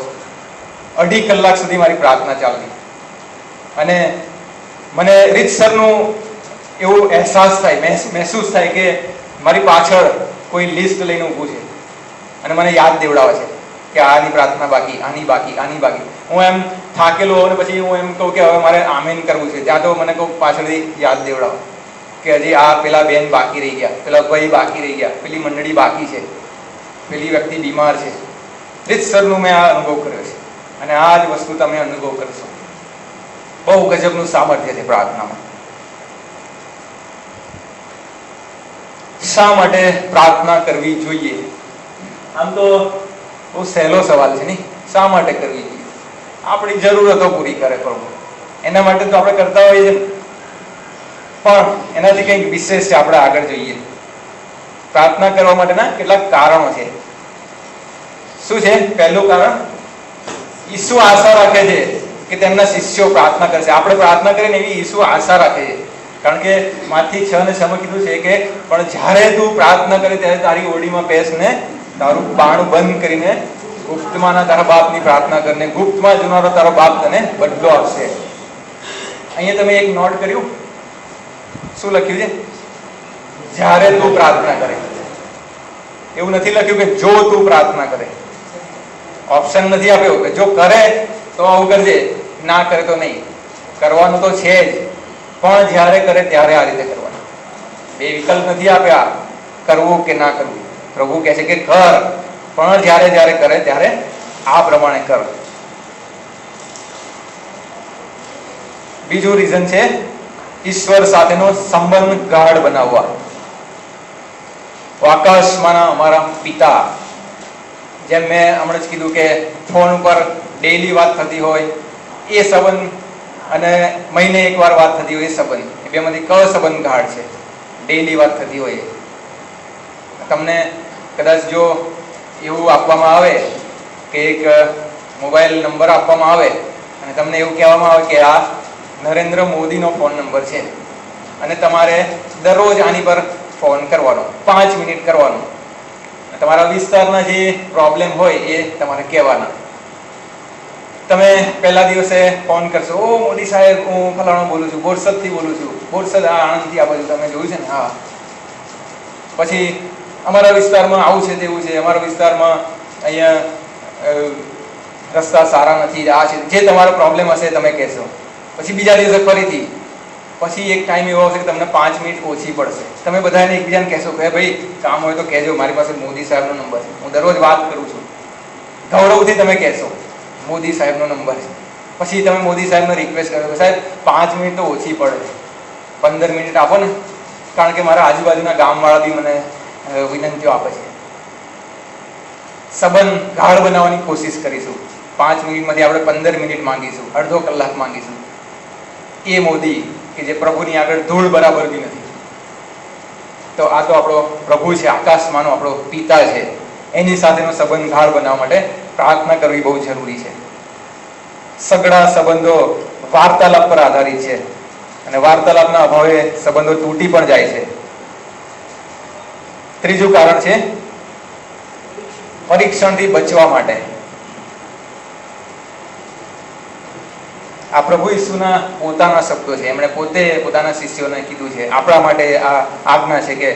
S1: 2.5 કલાક સુધી મારી પ્રાર્થના ચાલી. અને મને રીતસરનું એવું અહેસાસ થાય, મહેસૂસ થાય કે મારી પાછળ કોઈ લિસ્ટ લઈને ઊભું છે અને મને યાદ દેવડાવે છે કે આની પ્રાર્થના બાકી, આની બાકી, આની બાકી. હું એમ થાકેલો અને પછી હું એમ કહું કે હવે મારે આમીન કરવું છે, ત્યાં તો મને કહું પાછળથી યાદ દેવડાવો કે હજી આ પેલા બેન બાકી રહી ગયા, પેલા ભાઈ બાકી રહી ગયા, પેલી મંડળી બાકી છે, પેલી વ્યક્તિ બીમાર છે. રીતસરનું મેં આ અનુભવ કર્યો છે, અને આ જ વસ્તુ તમે અનુભવ કરશો. બહુ ગજબનું સામર્થ્ય છે પ્રાર્થનામાં. શા માટે પ્રાર્થના કરવી જોઈએ? આમ તો બહુ સહેલો સવાલ છે નહીં, શા માટે કરવી જોઈએ? આપણી જરૂરતો પૂરી કરે પ્રભુ, એના માટે તો આપણે કરતા હોઈએ છીએ. પણ એનાથી કંઈક વિશેષ છે, આપણે આગળ જોઈએ. પ્રાર્થના કરવા માટેના કેટલાક કારણો છે. શું છે પહેલું કારણ? ઈસુ આશા રાખે છે કે તેમના શિષ્યો પ્રાર્થના કરશે. આપણે પ્રાર્થના કરીને એવી ઈસુ આશા રાખે છે. કારણ કે માથી 6 ને 6 કીધું છે કે પણ જ્યારે તું પ્રાર્થના કરે ત્યારે તારી ઓરડીમાં બેસને તારું બાણું બંધ કરીને ગુપ્તમાંના તારા બાપની પ્રાર્થના કરીને ગુપ્તમાં જોનારો તારો બાપ તને બદલો આપશે. અહીંયા તમે એક નોટ કર્યું? શું લખ્યું છે? જ્યારે તું પ્રાર્થના કરે. એવું નથી લખ્યું કે જો તું પ્રાર્થના કરે. ઓપ્શન નથી આપ્યો કે જો કરે તો આવું કરજે, ના કરે તો નહીં. કરવાનું તો છે જ, પણ જ્યારે કરે ત્યારે આ રીતે કરવાનું. બે વિકલ્પ નથી આપ્યા, કરવું કે ના કરવું. પ્રભુ કહે છે કે કર, પણ જ્યારે જ્યારે કરે ત્યારે આ પ્રમાણે કર. બીજું રીઝન છે ઈશ્વર સાથેનો સંબંધ ગાઢ બનાવવા. આકાશમાંના અમારા પિતા, જેમ મેં હમણાં જ કીધું કે ફોન ઉપર ડેઈલી વાત થતી હોય એ સંબંધ, અને મહિને એકવાર વાત થતી હોય એ સંબંધ, એ બેમાંથી કયો સંબંધ ગાઢ છે? ડેઈલી વાત થતી હોય. તમને કદાચ જો એવું આપવામાં આવે કે એક મોબાઈલ નંબર આપવામાં આવે અને તમને એવું કહેવામાં આવે કે આ નરેન્દ્ર મોદીનો ફોન નંબર છે અને તમારે દરરોજ આની પર ફોન કરવાનો, 5 મિનિટ કરવાનો. તમારા વિસ્તારના જે પ્રોબ્લેમ હોય એ તમારે કહેવાના. તમે પહેલા દિવસે ફોન કરશો, ઓ મોદી સાહેબ, હું ફલાણો બોલું છું, બોરસદથી બોલું છું, બોરસદ આ આણંદથી આ બાજુ તમે જોયું છે ને? હા. પછી અમારા વિસ્તારમાં આવું છે, તેવું છે, અમારા વિસ્તારમાં અહીંયા રસ્તા સારા નથી, આ છે, જે તમારો પ્રોબ્લેમ હશે તમે કહેશો. પછી બીજા દિવસે ફરીથી, પછી એક ટાઈમ એવો આવશે કે તમને 5 મિનિટ ઓછી પડશે. તમે બધાને એકબીજાને કહેશો કે ભાઈ કામ હોય તો કહેજો, મારી પાસે મોદી સાહેબનો નંબર છે, હું દરરોજ વાત કરું છું. ગૌરવથી તમે કહેશો મોદી સાહેબનો નંબર છે. પછી તમે મોદી સાહેબને રિક્વેસ્ટ કરો કે સાહેબ 5 મિનિટ તો ઓછી પડે, 15 મિનિટ આપો ને, કારણ કે મારા આજુબાજુના ગામવાળા બી મને વિનંતીઓ આપે છે. સંબંધ ગાઢ બનાવવાની કોશિશ કરીશું. 5 મિનિટમાંથી આપણે 15 મિનિટ માંગીશું, અડધો કલાક માંગીશું. એ મોદી કે જે પ્રભુની આગળ ધૂળ બરાબર બી નથી. તો આ તો આપણો પ્રભુ છે, આકાશમાંનો આપણો પિતા છે. એની સાથેનો સંબંધ ગાઢ બનાવવા માટે પ્રાર્થના કરવી બહુ જરૂરી છે. સગળા સંબંધો વાર્તાલાપ પર આધારિત છે, અને વાર્તાલાપના અભાવે સંબંધો તૂટી પણ જાય છે. ત્રીજું કારણ છે પરીક્ષણથી બચવા માટે. આ પ્રભુ ઈસુના પોતાના શબ્દો છે. એમણે પોતે પોતાના શિષ્યોને કીધું છે, આપણા માટે આ આજ્ઞા છે કે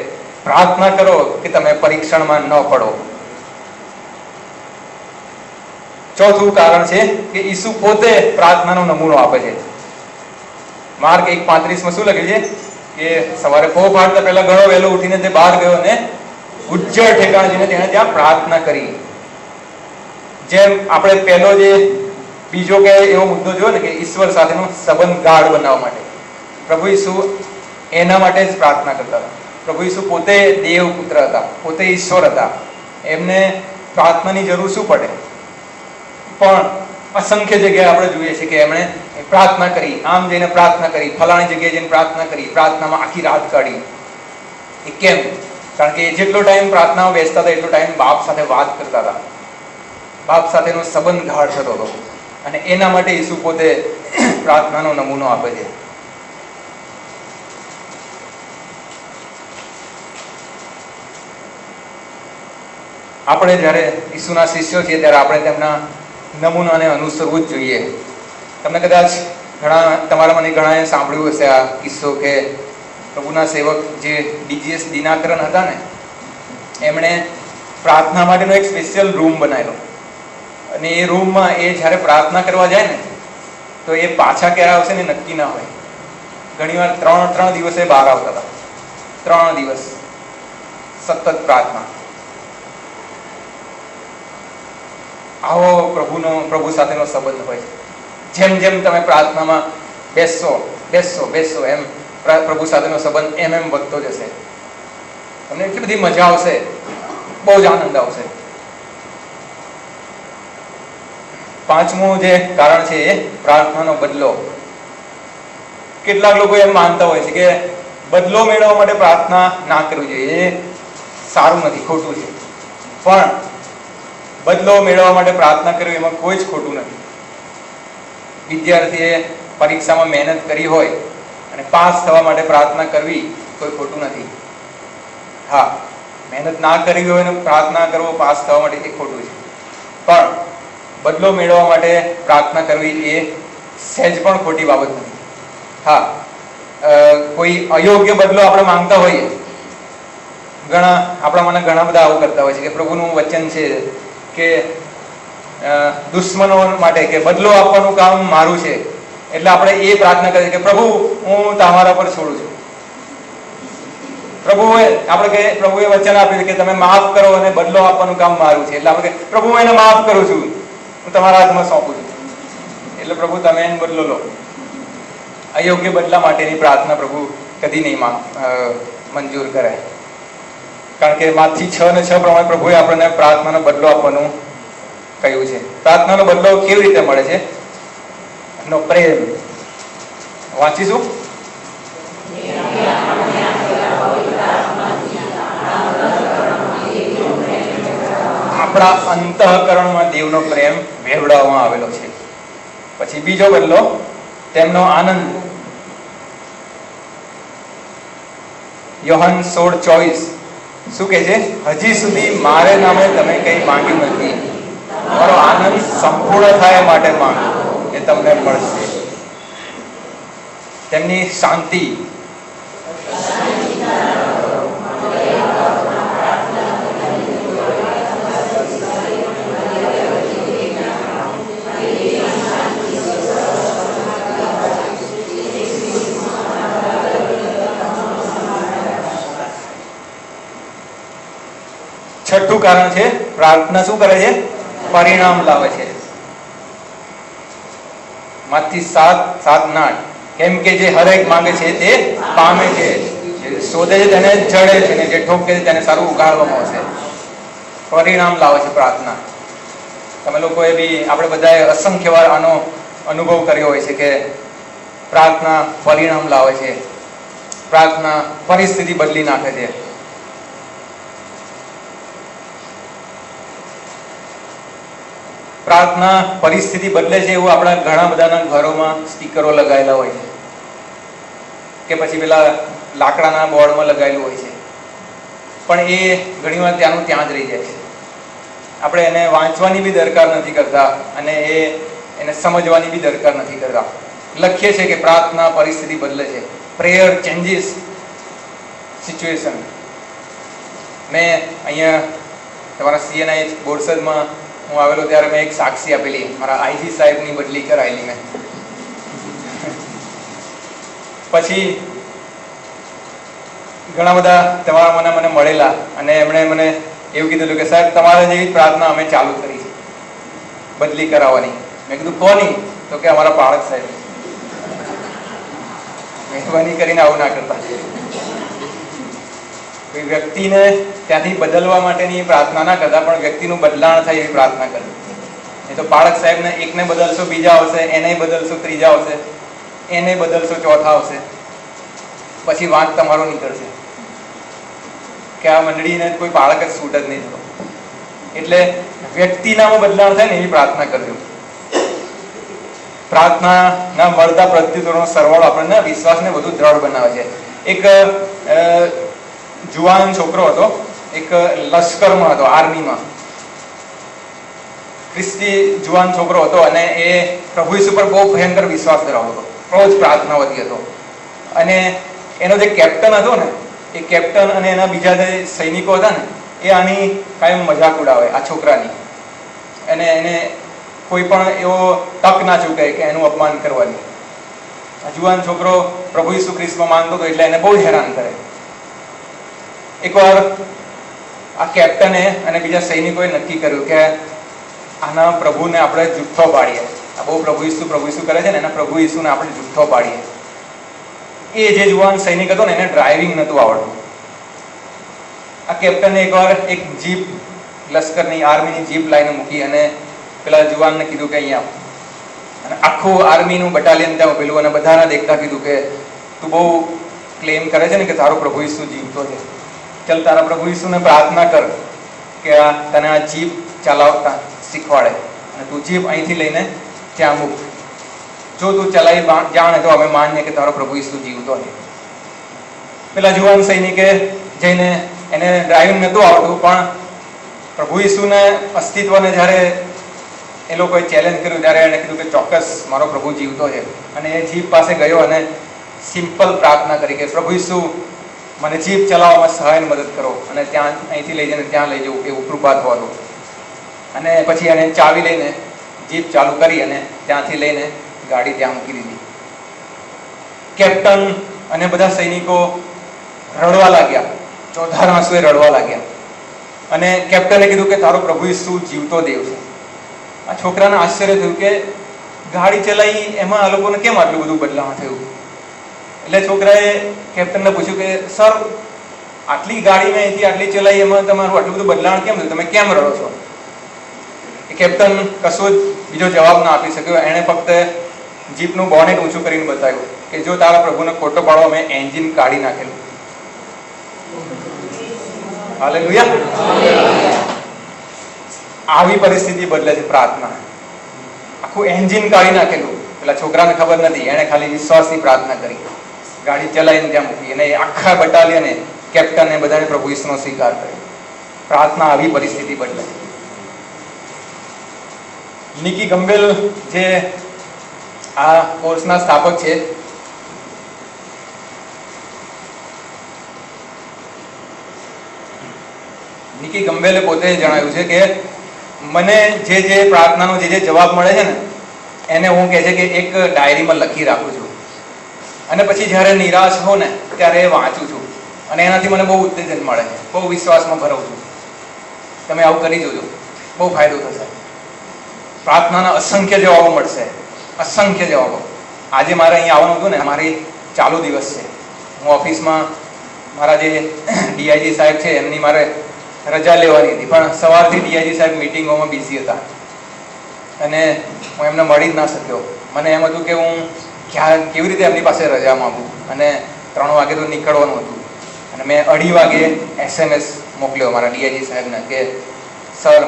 S1: પ્રાર્થના કરો કે તમે પરીક્ષણમાં ન પડો. ચોથું કારણ છે કે ઈસુ પોતે પ્રાર્થનાનો નમૂનો આપે છે. માર્ક 1:35 શું લખ્યું છે કે સવારે પો પાડતા પહેલા ઘણો વહેલો ઉઠીને તે બહાર ગયો અને ઉજ્જડ ઠેકાણે જઈને તેણે ત્યાં પ્રાર્થના કરી. જેમ આપણે પહેલો જે બીજો કે એવો મુદ્દો જોયો ને કે ઈશ્વર સાથેનો સંબંધ ગાઢ બનાવવા માટે પ્રભુ ઈસુ એના માટે જ પ્રાર્થના કરતા હતા. પ્રભુ ઈસુ પોતે દેવ પુત્ર હતા, પોતે ઈશ્વર હતા, એમને પ્રાર્થનાની જરૂર શું પડે? પણ અસંખ્ય જગ્યાએ આપણે જોઈએ છીએ કે એમણે પ્રાર્થના કરી, આમ જઈને પ્રાર્થના કરી, ફલાણી જગ્યાએ જઈને પ્રાર્થના કરી, પ્રાર્થનામાં આખી રાત કાઢી. એ કેમ? કારણ કે જેટલો ટાઈમ પ્રાર્થનામાં બેસતા હતા એટલો ટાઈમ બાપ સાથે વાત કરતા હતા, બાપ સાથેનો સંબંધ ગાઢ થતો હતો. અને એના માટે ઈસુ પોતે પ્રાર્થનાનો નમૂનો આપે છે. આપણે જ્યારે ઈસુના શિષ્યો છીએ ત્યારે આપણે તેમના નમૂનાને અનુસરવું જ જોઈએ. તમને કદાચ તમારામાંની ઘણાએ સાંભળ્યું હશે આ કિસ્સો કે પ્રભુના સેવક જે ડીજીએસ દિનાકરન હતા ને, એમણે પ્રાર્થના માટેનો એક સ્પેશિયલ રૂમ બનાવેલો. અને એ રૂમમાં એ જ્યારે પ્રાર્થના કરવા જાય ને તો એ પાછા ક્યારે આવશે ને નક્કી ના હોય. ઘણીવાર 3 દિવસે બહાર આવતા હતા. 3 દિવસ સતત પ્રાર્થના. આવો પ્રભુ સાથેનો સંબંધ હોય. જેમ જેમ તમે પ્રાર્થનામાં બેસશો એમ પ્રભુ સાથેનો સંબંધ એમ વધતો જશે. તમને એટલી બધી મજા આવશે, બહુ જ આનંદ આવશે. પાંચમું જે કારણ છે એ પ્રાર્થનાનો બદલો. કેટલાક લોકો એમ માનતા હોય છે કે બદલો મેળવવા માટે પ્રાર્થના ના કરવી જોઈએ, એ સારું નથી, ખોટું છે. પણ બદલો મેળવવા માટે પ્રાર્થના કરવી એમાં કોઈ જ ખોટું નથી. વિદ્યાર્થીએ પરીક્ષામાં મહેનત કરી હોય અને પાસ થવા માટે પ્રાર્થના કરવી કોઈ ખોટું નથી. હા, મહેનત ના કરી હોય ને પ્રાર્થના કરવો પાસ થવા માટે એ ખોટું છે. પણ બદલો મેળવવા માટે પ્રાર્થના કરવી એ સહેજ પણ ખોટી બાબત નથી. હા, કોઈ અયોગ્ય બદલો આપણે માંગતા હોઈએ, આપણા ઘણા બધા આવું કરતા હોય છે કે પ્રભુનું વચન છે કે દુશ્મનો માટે કે બદલો આપવાનું કામ મારું છે, એટલે આપણે એ પ્રાર્થના કરીએ કે પ્રભુ હું તમારા પર છોડું છું. પ્રભુએ વચન આપ્યું કે તમે માફ કરો અને બદલો આપવાનું કામ મારું છે, એટલે આપણે પ્રભુ હું એને માફ કરું છું, હું તમારા હાથમાં સોંપું છું. એટલે પ્રભુ તમે એને બદલો લો. અયોગ્ય બદલા માટેની પ્રાર્થના પ્રભુ કદી નહીં મંજૂર કરે. કારણ કે માથી 6:6 પ્રમાણે પ્રભુએ આપણને પ્રાર્થનાનો બદલો આપવાનું કહ્યું છે. પ્રાર્થનાનો બદલો કેવી રીતે મળે છે? એનો પ્રેમ. વાંચીશું. આપણા અંતઃકરણમાં દેવનો પ્રેમ વહેવડાવવામાં આવેલો છે. પછી બીજો બદલો, તેમનો આનંદ. યોહાન 16:24 શું કહે છે? હજી સુધી મારે નામે તમે કંઈ માંગ્યું નથી, તમારો આનંદ સંપૂર્ણ થાય માટે માંગો, એ તમને મળશે. તેમની શાંતિ. છઠ્ઠું કારણ છે પ્રાર્થના શું કરે છે? પરિણામ લાવે છે. માથી 7:8 કેમ કે જે હરેક માંગે છે તે પામે છે, જે શોધે છે તેને જડે છે, ને જે ઠોકે છે તેને સારું ઉગાડવામાં આવશે. પરિણામ લાવે છે પ્રાર્થના. તમે લોકોએ બી, આપણે બધાએ અસંખ્ય વાર આનો અનુભવ કર્યો હોય છે કે પ્રાર્થના પરિણામ લાવે છે. પ્રાર્થના પરિસ્થિતિ બદલી નાખે છે. પ્રાર્થના પરિસ્થિતિ બદલે છે એવું આપણા ઘણા બધાના ઘરોમાં સ્ટીકરો લગાવેલા હોય છે, કે પછી પેલા લાકડાના બોર્ડમાં લગાવેલું હોય છે. પણ એ ઘણીવાર ત્યાંનું ત્યાં જ રહી જાય છે. આપણે એને વાંચવાની બી દરકાર નથી કરતા અને એને સમજવાની બી દરકાર નથી કરતા. લખીએ છે કે પ્રાર્થના પરિસ્થિતિ બદલે છે. Prayer changes situation. મેં અહીંયા તમારા CNI બોરસદમાં હું આવેલો ત્યારે મેં એક સાક્ષી આપેલી, મારા આઈજી સાહેબની બદલી કરાયેલી મેં. પછી ઘણા બધા તમારા મને મળેલા અને એમણે મને એવું કીધેલું કે સાહેબ તમારા જેવી પ્રાર્થના અમે ચાલુ કરી છે, બદલી કરાવવાની. મેં કીધું કોની? તો કે અમારા પાળક સાહેબ. મહેરબાની કરીને આવું ના કરતા. કોઈ વ્યક્તિને ત્યાંથી બદલવા માટેની પ્રાર્થના ના કરતા, પણ વ્યક્તિનું બદલાણ થાય એવી પ્રાર્થના કરે. એ તો પાળક સાહેબને એકને બદલશો બીજા આવશે, એને બદલશો ત્રીજા આવશે, એને બદલશો ચોથા આવશે, પછી વાંક તમારો નીકળશે કે આ મંડળીને કોઈ પાળક જ છૂટ જ નહીં થતો. એટલે વ્યક્તિનામાં બદલાણ થાય ને એવી પ્રાર્થના કરજો. પ્રાર્થનાના મળતા પ્રત્યુત્તરોનો સરવાળો આપણને વિશ્વાસને વધુ દ્રઢ બનાવે છે. એક જુવાન છોકરો હતો, એક લશ્કરમાં હતો, આર્મીમાં. ખ્રિસ્તી જુવાન છોકરો હતો અને એ પ્રભુ ઈસુ પર બહુ ભયંકર વિશ્વાસ ધરાવતો હતો, બહુ જ પ્રાર્થનાવાદી હતો. અને એનો જે કેપ્ટન હતો ને, એ કેપ્ટન અને એના બીજા જે સૈનિકો હતા ને, એ આની કાયમ મજાક ઉડાવે આ છોકરાની, અને એને કોઈ પણ એવો તક ના ચૂકે કે એનું અપમાન કરવાની. આ જુવાન છોકરો પ્રભુ ઈસુ ખ્રિસ્તમાં માનતો હતો, એટલે એને બહુ હેરાન કરે. એકવાર આ કેપ્ટને અને બીજા સૈનિકોએ નક્કી કર્યું કે આના પ્રભુને આપણે જુઠ્ઠો પાડીએ. આ બહુ પ્રભુ ઈસુ કરે છે ને, એના પ્રભુ ઈસુને આપણે જુઠ્ઠો પાડીએ. એ જે જુવાન સૈનિક હતો ને, એને ડ્રાઇવિંગ નહોતું આવડતું. આ કેપ્ટને એકવાર એક જીપ, લશ્કરની આર્મીની જીપ લાઈને મૂકી અને પેલા જુવાનને કીધું કે અહીંયા, અને આખું આર્મીનું બટાલિયન ત્યાં ઉભેલું, અને બધાને દેખતા કીધું કે તું બહુ ક્લેમ કરે છે ને કે તારો પ્રભુ ઈસુ જીવતો છે, ચાલ તારા પ્રભુ ઈસુને પ્રાર્થના કર કે તને આ જીપ ચલાવતા શીખવાડે, અને તું જીપ અહીંથી લઈને ત્યાં મૂક. જો તું ચલાવી જાણે તો અમે માનીએ કે તારો પ્રભુ ઈસુ જીવતો છે. પેલા જુવાન સૈનિકે જઈને, એને ડ્રાઇવિંગ નહોતું આવડતું, પણ પ્રભુ ઈસુને અસ્તિત્વને જ્યારે એ લોકોએ ચેલેન્જ કર્યું ત્યારે એણે કીધું કે ચોક્કસ મારો પ્રભુ જીવતો છે. અને એ જીપ પાસે ગયો અને સિમ્પલ પ્રાર્થના કરી કે પ્રભુ ઈસુ મને જીપ ચલાવવામાં સહાયની મદદ કરો, અને ત્યાં અહીંથી લઈ જઈને ત્યાં લઈ જવું એવું કૃપા થવા દો. અને પછી એને ચાવી લઈને જીપ ચાલુ કરી અને ત્યાંથી લઈને ગાડી ત્યાં મૂકી દીધી. કેપ્ટન અને બધા સૈનિકો રડવા લાગ્યા, ચોધાર આંસુએ રડવા લાગ્યા. અને કેપ્ટને કીધું કે તારો પ્રભુ ઈસુ જીવતો દેવ છે. આ છોકરાને આશ્ચર્ય થયું કે ગાડી ચલાવી એમાં આ લોકોને કેમ આટલું બધું બદલાવ થયું. એટલે છોકરાએ કેપ્ટનને પૂછ્યું કે સર, આટલી ગાડી મેં અહીંથી આટલી ચલાવી, એમાં તમારું આટલું બધું બદલાણ કેમ થયું, તમે કેમ રડો છો? કેપ્ટન કશો જ બીજો જવાબ ના આપી શક્યો. એણે ફક્ત જીપનું બોનેટ ઊંચું કરીને બતાવ્યું કે જો તારા પ્રભુને ખોટો પાડો, અમે એન્જિન કાઢી નાખેલું. હાલેલુયા. આવી પરિસ્થિતિ બદલે છે પ્રાર્થના. આખું એન્જિન કાઢી નાખેલું. પેલા છોકરાને ખબર નથી, એણે ખાલી વિશ્વાસની પ્રાર્થના કરી, ગાડી ચલાવીને ત્યાં મૂકી, અને આખા બટાલિયને, કેપ્ટને બધાને પ્રભુ ઈસુનો સ્વીકાર કર્યો. પ્રાર્થના આવી પરિસ્થિતિ બદલે. નિકી ગંભેલ જે આ કોર્સના સ્થાપક છે, નિકી ગંભેલે પોતે જણાવ્યું છે કે મને જે પ્રાર્થનાનો જે જવાબ મળે છે ને, એને હું કહે છે કે એક ડાયરીમાં લખી રાખું છું, અને પછી જ્યારે નિરાશ હોઉં ને ત્યારે એ વાંચું છું, અને એનાથી મને બહુ ઉત્તેજન મળે છે, બહુ વિશ્વાસમાં ભરાવું છું. તમે આવું કરી જોજો, બહુ ફાયદો થશે. પ્રાર્થનાના અસંખ્ય જવાબો મળશે, અસંખ્ય જવાબો. આજે મારે અહીંયા આવવાનું હતું ને, મારી ચાલુ દિવસ છે. હું ઓફિસમાં મારા જે ડીઆઈજી સાહેબ છે એમની મારે રજા લેવાની હતી, પણ સવારથી ડીઆઈજી સાહેબ મિટિંગોમાં બિઝી હતા અને હું એમને મળી જ ના શક્યો. મને એમ હતું કે હું કેવી રીતે એમની પાસે રજા માંગું, અને 3 વાગે તો નીકળવાનું હતું. અને મેં 2:30 વાગે SMS મોકલ્યો મારા ડીઆઈજી સાહેબને કે sir,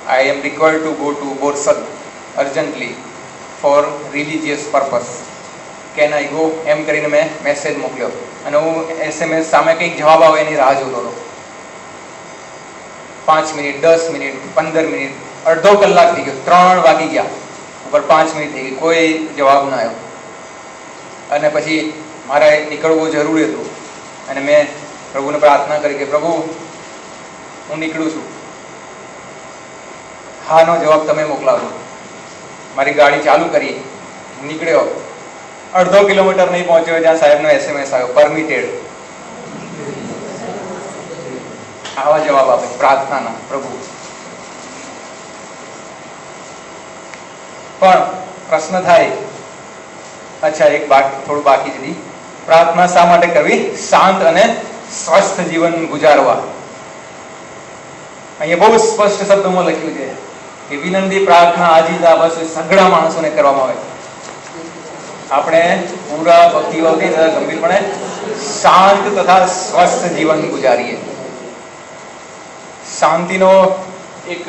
S1: I am required to go to Borsad urgently for religious purpose. Can I go? એમ કરીને મેં મેસેજ મોકલ્યો, અને હું SMS સામે કંઈક જવાબ આવે એની રાહ જોતો હતો. 5 મિનિટ, 10 મિનિટ, 15 મિનિટ, અડધો કલાક થઈ ગયો, 3 વાગી ગયા, ઉપર 5 મિનિટ થઈ ગઈ, કોઈ જવાબ ના આવ્યો. અને પછી મારે નીકળવું જરૂરી હતું, અને મેં પ્રભુને પ્રાર્થના કરી કે પ્રભુ, હું નીકળું છું, હાનો જવાબ તમે મોકલાવજો. મારી ગાડી ચાલુ કરી, નીકળ્યો. અડધો કિલોમીટર નહીં પહોંચ્યો જ્યાં સાહેબનો SMS આવ્યો, પરમિટેડ. આવા જવાબ આપે પ્રાર્થનાના પ્રભુ. પણ પ્રશ્ન થાય, અચ્છા એક થોડું બાકી છે, પ્રાર્થના શા માટે કરવી? શાંત અને સ્વસ્થ જીવન ગુજારવા. અહીંયા બહુ સ્પષ્ટ શબ્દોમાં લખ્યું છે કે વિનંતી પ્રાર્થના આજીતા બસ સઘળા માણસોને કરવામાં આવે. આપણે પૂરા ભક્તિભાવથી તથા ગંભીરપણે શાંત તથા સ્વસ્થ જીવન ગુજારીએ. શાંતિનો એક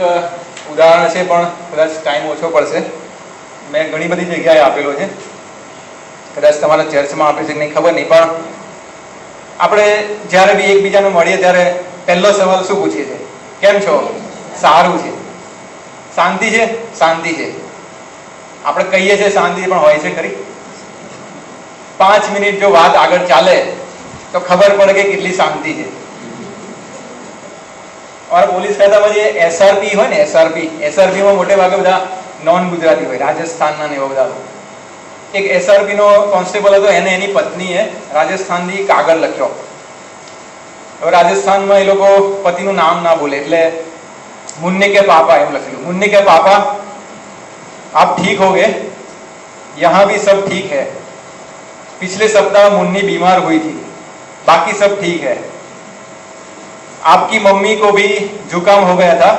S1: ઉદાહરણ છે, પણ કદાચ ટાઈમ ઓછો પડશે. મેં ઘણી બધી જગ્યાએ આપેલો છે, કદાચ તમારા ચર્ચમાં આપે છે કે નહીં ખબર નહીં, પણ આપણે જ્યારે બી એકબીજાને મળીએ ત્યારે પહેલો સવાલ શું પૂછીએ છીએ? કેમ છો? સારું છે. શાંતિ છે? શાંતિ છે. આપણે કહીએ છીએ શાંતિ, પણ હોય છે ખરી? 5 મિનિટ જો વાત આગળ ચાલે તો ખબર પડે કે કેટલી શાંતિ છે. અમારા પોલીસ ખાતામાં જે એસઆરપી હોય ને, એસઆરપી માં મોટે ભાગે બધા નોન ગુજરાતી હોય, રાજસ્થાનના ને એવા બધા. એક એસઆરપી નો કોન્સ્ટેબલ હતો, એને એની પત્નીએ રાજસ્થાનથી કાગળ લખ્યો. હવે રાજસ્થાનમાં એ લોકો પતિનું નામ ના બોલે એટલે मुन्ने के पापा एम लखेलू, मुन्ने के पापा आप ठीक हो गए, यहाँ भी सब ठीक है, पिछले सप्ताह मुन्नी बीमार हुई थी, बाकी सब ठीक है, आपकी मम्मी को भी जुकाम हो गया था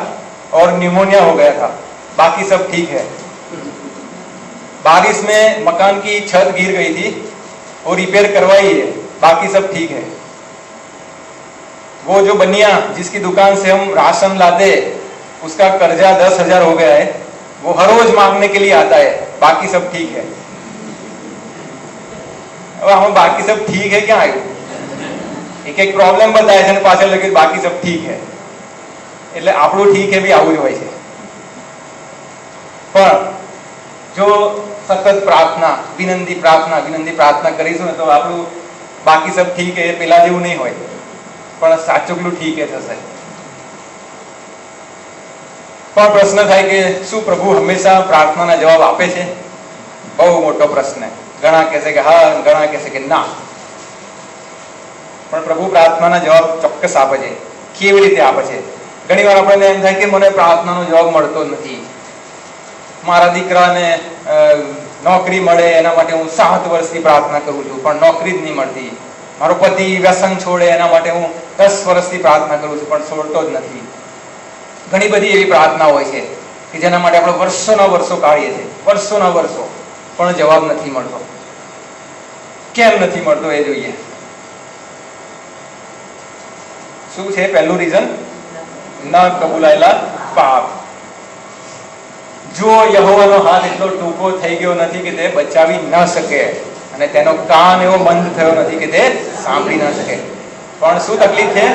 S1: और न्यूमोनिया हो गया था, बाकी सब ठीक है, बारिश में मकान की छत गिर गई थी और रिपेयर करवाई है, बाकी सब ठीक है, वो जो बनिया जिसकी दुकान से हम राशन लाते उसका कर्जा 10,000 हो गया है, वो हर रोज मांगने के लिए आता है, बाकी सब ठीक है. अब हम बाकी सब ठीक है क्या आयु? एक एक प्रॉब्लम बताए છે ને પાછળ લખ્યું બાકી सब ठीक है. એટલે આપણું ठीक है બી આવું જ હોય છે. પણ જો સતત પ્રાર્થના, વિનંતી પ્રાર્થના કરીશું ને તો આપણું બાકી सब ठीक है પેલા જેવું નહીં હોય, પણ સાચુકલું ठीक है થશે. પણ પ્રશ્ન થાય કે શું પ્રભુ હંમેશા પ્રાર્થનાના જવાબ આપે છે? બહુ મોટો પ્રશ્ન. ઘણા કહેશે કે હા, ઘણા કહેશે કે ના. પણ પ્રભુ પ્રાર્થનાના જવાબ ચોક્કસ આપે છે. કેવી રીતે આપે છે? ઘણીવાર આપણને એમ થાય કે મને પ્રાર્થનાનો જવાબ મળતો જ નથી, મારા દીકરાને નોકરી મળે એના માટે હું 7 વર્ષથી પ્રાર્થના કરું છું પણ નોકરી જ નહીં મળતી, મારો પતિ વ્યસન છોડે એના માટે હું 10 વર્ષથી પ્રાર્થના કરું છું પણ છોડતો જ નથી. ઘણી બધી એવી પ્રાર્થના હોય છે કે જેના માટે આપણે વર્ષોના વર્ષો કાઢીએ છીએ, વર્ષોના વર્ષો, પણ જવાબ નથી મળતો. કેમ નથી મળતો એ જોઈએ. શું છે પહેલું રીઝન? ન કબૂલાયેલા પાપ. જો યહોવાનો હાથ એટલો ટૂંકો થઈ ગયો નથી કે તે બચાવી ન શકે, અને તેનો કાન એવો બંધ થયો નથી કે તે સાંભળી ન શકે. પણ શું તકલીફ છે?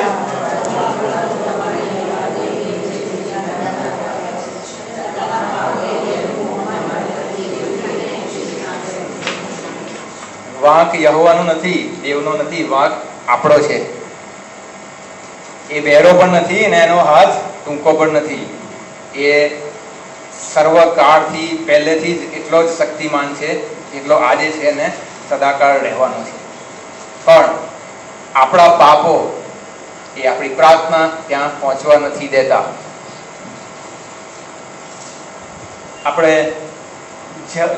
S1: વાંક યહોવાનો નથી, દેવનો નથી, વાંક આપણો છે. એ બહેરો પણ નથી અને એનો હાથ ટૂંકો પણ નથી. એ સર્વકાળથી પહેલેથી જ એટલો જ શક્તિમાન છે જેટલો આજે છે અને સદાકાળ રહેવાનો છે. પણ આપણા પાપો એ આપણી પ્રાર્થના ત્યાં પહોંચવા નથી દેતા. આપણે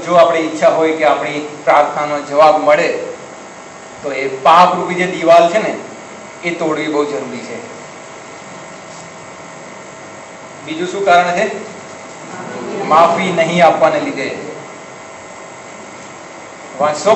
S1: જો આપણી ઈચ્છા હોય કે આપણી પ્રાર્થનાનો જવાબ મળે તો એ પાપ રૂપી જે દીવાલ છે ને એ તોડવી બહુ જરૂરી છે. બીજું શું કારણ છે? માફી નહીં આપવાને લીધે. વાંચશો?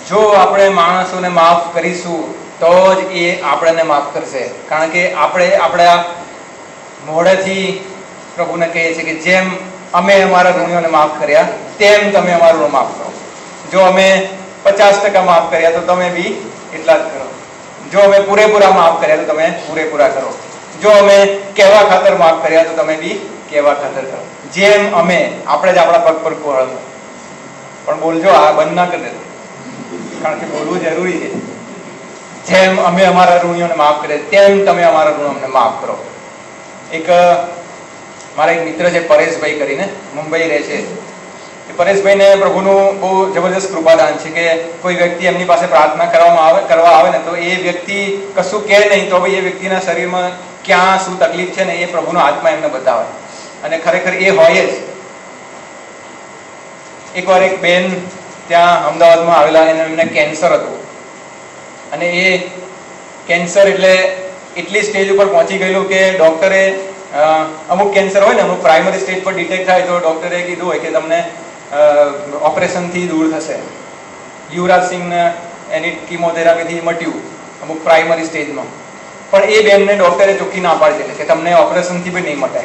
S1: જો આપણે માણસોને માફ કરીશું તો જ એ આપણને માફ કરશે. કારણ કે આપણે આપણા મોઢેથી પ્રભુને કહીએ છીએ કે જેમ અમે અમારા ઋણીઓને માફ કર્યા તેમ તમે અમારું માફ કરો. જો અમે 50% માફ કર્યા તો તમે બી એટલા જ કરો. જો અમે પૂરેપૂરા માફ કર્યા તો તમે પૂરેપૂરા કરો. જો અમે કહેવા ખાતર માફ કર્યા તો તમે બી કહેવા ખાતર કરો. જેમ અમે, આપણે જ આપણા પગ પર કોહળવું. પણ બોલજો, આ બંધ ના કરી દેજો, કારણ કે બોલવું જરૂરી છે. જેમ અમે અમારા ઋણીઓને માફ કરીએ તેમ તમે અમારા ઋણોને માફ કરો. એક મારા એક મિત્ર છે પરેશભાઈ કરીને, મુંબઈ રહે છે. પરેશભાઈને પ્રભુનું બહુ જબરજસ્ત કૃપાદાન છે કે કોઈ વ્યક્તિ એમની પાસે પ્રાર્થના કરવા આવે ને તો એ વ્યક્તિ કશું કહે નહીં તો ભાઈ એ વ્યક્તિના શરીરમાં ક્યાં શું તકલીફ છે ને એ પ્રભુનો આત્મા એમને બતાવે, અને ખરેખર એ હોય જ. એકવાર એક બેન ત્યાં અમદાવાદમાં આવેલા, એમને કેન્સર હતું, અને એ કેન્સર એટલે એટલી સ્ટેજ ઉપર પહોંચી ગયેલું કે ડોક્ટરે અમુક કેન્સર હોય ને અમુક પ્રાઇમરી સ્ટેજ પર ડિટેક્ટ થાય તો ડોક્ટરે કીધું હોય કે તમને ઓપરેશનથી દૂર થશે. યુવરાજ સિંહને એની કીમોથેરાપીથી મટ્યું અમુક પ્રાઇમરી સ્ટેજમાં, પણ એ બેનને ડોક્ટરે ચોખ્ખી ના પાડી કે તમને ઓપરેશનથી બી નહીં મટે.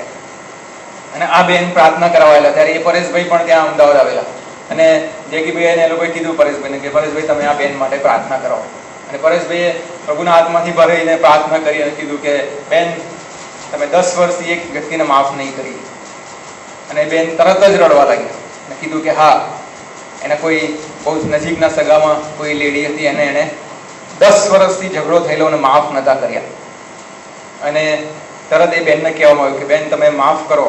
S1: અને આ બેન પ્રાર્થના કરાવાયેલા ત્યારે એ પરેશભાઈ પણ ત્યાં અમદાવાદ આવેલા, અને જેકીભાઈ એ લોકોએ કીધું પરેશભાઈને કે પરેશભાઈ તમે આ બેન માટે પ્રાર્થના કરો. અને પરેશભાઈએ પ્રભુના હાથમાંથી ભરીને પ્રાર્થના કરી અને કીધું કે બેન તમે 10 વર્ષથી એક વ્યક્તિને માફ નહીં કરી. અને બેન તરત જ રડવા લાગી અને કીધું કે હા, એને કોઈ બહુ નજીકના સગામાં કોઈ લેડી હતી, એને 10 વર્ષથી ઝઘડો થયેલો અને માફ નતા કર્યા. અને તરત એ બેનને કહેવામાં આવ્યું કે બેન તમે માફ કરો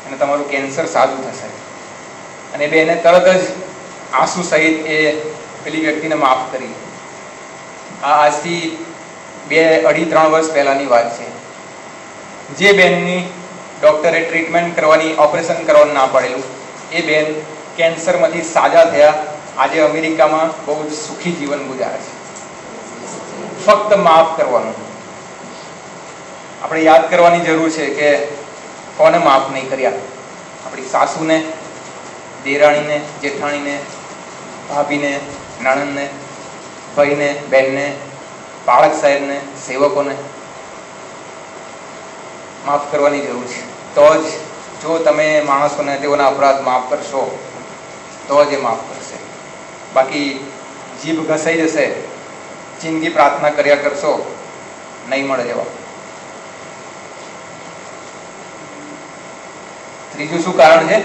S1: અને તમારું કેન્સર સારું થશે. અને બેને તરત જ આંસુ સહિત એ પેલી વ્યક્તિને માફ કરી. આ આજથી 2-3 વર્ષ પહેલાની વાત છે. જે બેનની ડોક્ટરે ટ્રીટમેન્ટ કરવાની, ઓપરેશન કરવાનું ના પાડેલું, એ બેન કેન્સરમાંથી સાજા થયા, આજે અમેરિકામાં બહુ જ સુખી જીવન ગુજારે છે. ફક્ત માફ કરવાનું. આપણે યાદ કરવાની જરૂર છે કે કોને માફ નહીં કર્યા. આપણી સાસુને, દેરાણીને, જેઠાણીને, ભાભીને, નણંદને, ભાઈને, બહેનને, બાળક સાહેબને, સેવકોને માફ કરવાની જરૂર છે. તો જ જો તમે માણસોને તેઓના અપરાધ માફ કરશો તો જ એ માફ કરશે. બાકી જીભ ઘસાઈ જશે, જિંદગી પ્રાર્થના કર્યા કરશો, નહીં મળે જવાબ. ત્રીજું શું કારણ છે?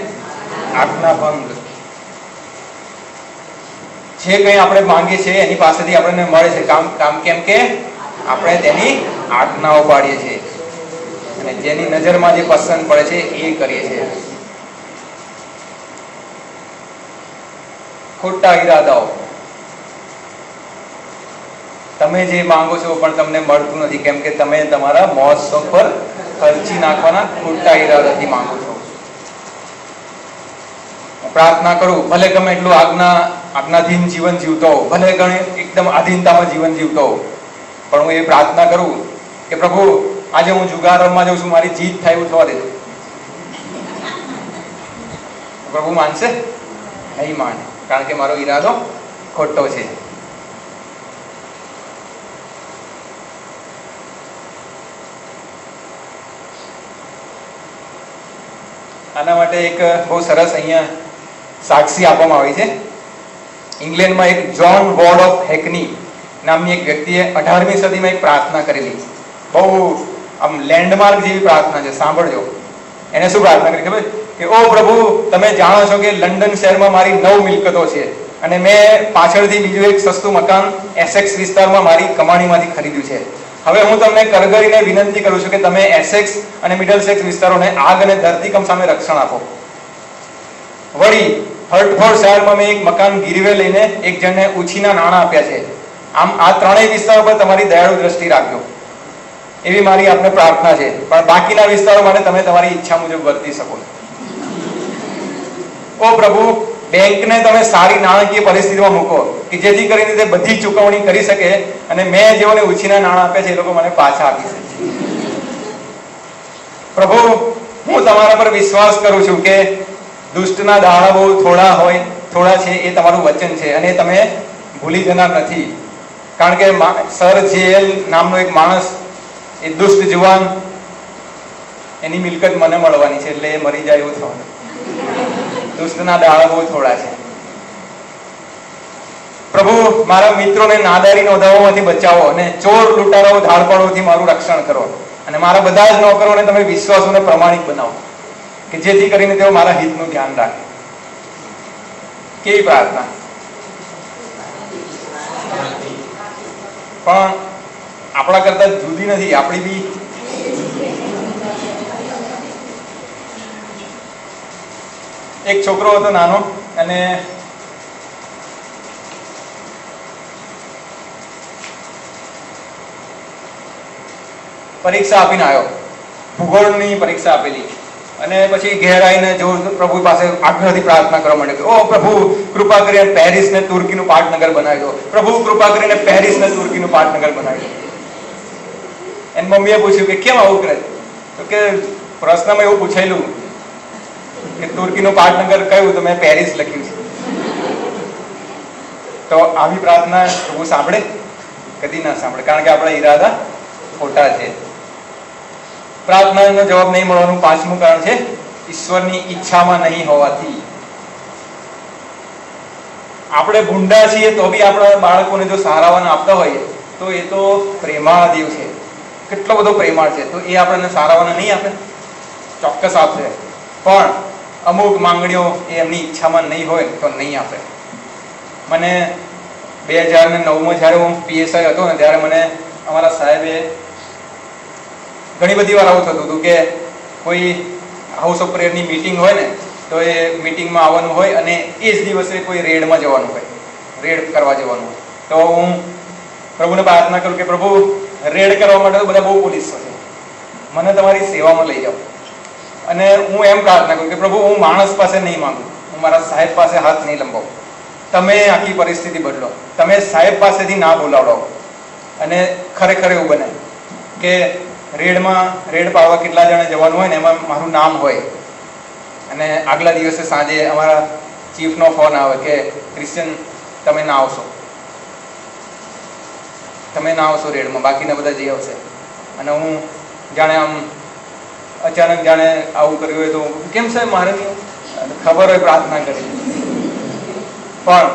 S1: આજ્ઞા ભંગ. જે કંઈ આપણે માંગીએ છીએ એની પાસેથી આપણને મળે છે કામ કેમ કે આપણે તેની આજ્ઞાઓ પાડીએ છીએ અને જેની નજરમાં જે પસંદ પડે છે એ કરીએ છીએ. ખોટા ઈરાદાઓ. તમે જે માંગો છો પણ તમને મળતું નથી કેમ કે તમે તમારા મોજ શોખ પર ખર્ચી નાખવાના ખોટા ઈરાદાથી માંગો છો. પ્રાર્થના કરું, ભલે ગમે એટલું આજ્ઞાધીન જીવન જીવતો હોઉં, ભલે ગમે એકદમ આધીનતામાં જીવન જીવતો હોઉં, પણ હું એ પ્રાર્થના કરું કે પ્રભુ આજે હું જુગાર રમવા જાઉં છું, મારી જીત થાય એવું થવા દેજો. પ્રભુ માનશે? નહીં માને, કારણ કે મારો ઈરાદો ખોટો છે. આના માટે એક બહુ સરસ અહીંયા સાક્ષી આપવામાં આવી છે. ઇંગ્લેન્ડમાં એક જ્હોન વોર્ડ ઓફ હેકની નામની એક વ્યક્તિએ 18મી સદીમાં એક પ્રાર્થના કરેલી. બહુ આમ લેન્ડમાર્ક જેવી પ્રાર્થના છે, સાંભળજો. એને શું પ્રાર્થના કરી ખબર? કે ઓ પ્રભુ, તમે જાણો છો કે લંડન શહેરમાં મારી 9 મિલકતો છે અને મેં પાછળથી બીજું એક સસ્તું મકાન એસેક્સ વિસ્તારમાં મારી કમાણીમાંથી ખરીદ્યું છે. હવે હું તમને કરગરીને વિનંતી કરું છું કે તમે એસેક્સ અને મિડલસેક્સ વિસ્તારોને આગ અને ધરતીકંપ સામે રક્ષણ આપો. વળી હર્ટફોર્ડ શહેરમાં મેં એક મકાન ગીરવે લઈને એક જણને ઉછીના નાણાં આપ્યા છે. આમ આ ત્રણેય વિસ્તારો પર તમારી દયાળુ દ્રષ્ટિ રાખજો, એવી મારી આપને પ્રાર્થના છે. પણ બાકીના વિસ્તારો માટે તમે તમારી ઈચ્છા મુજબ વર્તી શકો. ઓ પ્રભુ, બેંકને તમે સારી નાણાકીય પરિસ્થિતિમાં મૂકો કે જેથી કરીને તે બધી ચૂકવણી કરી શકે અને મેં જેઓને ઉછીના નાણાં આપ્યા છે એ લોકો મને પાછા આપી શકે. પ્રભુ, હું તમારા પર વિશ્વાસ કરું છું કે દુષ્ટના દાણા બહુ થોડા છે, એ તમારું વચન છે અને તમે ભૂલી જનાર નથી. કારણ કે સર જેએલ નામનો એક માણસ, એ દુષ્ટ જુવાન, એની મિલકત મને મળવાની છે એટલે એ મરી જાય એવું થવાનું. દુષ્ટના દાણા બહુ થોડા છે. પ્રભુ, મારા મિત્રોને નાદારી નોંધાવવામાંથી બચાવો અને ચોર લૂંટારાઓ ધાડપાડોથી મારું રક્ષણ કરો અને મારા બધા જ નોકરોને તમે વિશ્વાસોને પ્રમાણિક બનાવો કે જેથી કરીને તેઓ મારા હિતનું ધ્યાન રાખે. કેવી પ્રાર્થના! પણ આપણા કરતા જુદી નથી, આપણી બી એક છોકરો હતો નાનો, અને પરીક્ષા આપીને આવ્યો, ભૂગોળની પરીક્ષા આપેલી, અને પછી ઘેર આવીને જો પ્રભુ પાસે આગ્રહથી પ્રાર્થના કરવા માંડ્યો, ઓ પ્રભુ કૃપા કરીને પેરિસ ને તુર્કીનું પાટનગર બનાવી દો, પ્રભુ કૃપા કરીને પેરિસ ને તુર્કીનું પાટનગર બનાવી દો. એની મમ્મીએ પૂછ્યું કે કેમ આવું કરે? તો કે પ્રશ્નમાં એવું પૂછેલું કે તુર્કીનું પાટનગર કયું? તો મેં પેરિસ લખ્યું છે. તો આવી પ્રાર્થના પ્રભુ સાંભળે? કદી ના સાંભળે, કારણ કે આપણા ઈરાદા ખોટા છે. પ્રાર્થનાનો જવાબ નહીં મળવાનું પાંચમું કારણ છે ઈશ્વરની ઈચ્છામાં નહીં હોવાથી. આપણે ભૂંડા છીએ તો બી આપણા બાળકોને જો સારાવાના આપતા હોઈએ તો એ તો પ્રેમાળ દેવ છે, કેટલો બધો પ્રેમાળ છે, તો એ આપણને સારાવાના નહીં આપે? ચોક્કસ આપશે, પણ અમુક માંગણીઓ એ એમની ઈચ્છામાં નહીં હોય તો નહીં આપે. મને 2009માં જ્યારે હું PSI હતો ને, ત્યારે મને અમારા સાહેબે ઘણી બધી વાર આવું થતું હતું કે કોઈ હાઉસ ઓફ પ્રેયરની મીટિંગ હોય ને, તો એ મીટિંગમાં આવવાનું હોય અને એ જ દિવસે કોઈ રેડમાં જવાનું હોય, રેડ કરવા જવાનું હોય. તો હું પ્રભુને પ્રાર્થના કરું કે પ્રભુ રેડ કરવા માટે તો બધા બહુ પોલીસો છે, મને તમારી સેવામાં લઈ જાઓ. અને હું એમ પ્રાર્થના કરું કે પ્રભુ હું માણસ પાસે નહીં માંગુ, હું મારા સાહેબ પાસે હાથ નહીં લંબાવું, તમે આખી પરિસ્થિતિ બદલો, તમે સાહેબ પાસેથી ના બોલાવડો. અને ખરેખર એવું બને કે રેડ પાડવા કેટલા જણા જવાનું હોય ને, એમાં મારું નામ હોય, અને આગલા દિવસે સાંજે અમારા ચીફનો ફોન આવે કે ક્રિશ્ચન તમે ના આવશો રેડમાં, બાકીના બધા જઈ આવશે. અને હું જાણે આમ અચાનક જાણે આવું કર્યું હોય તો કેમ સાહેબ મારે નહીં? ખબર હોય પ્રાર્થના કરી. પણ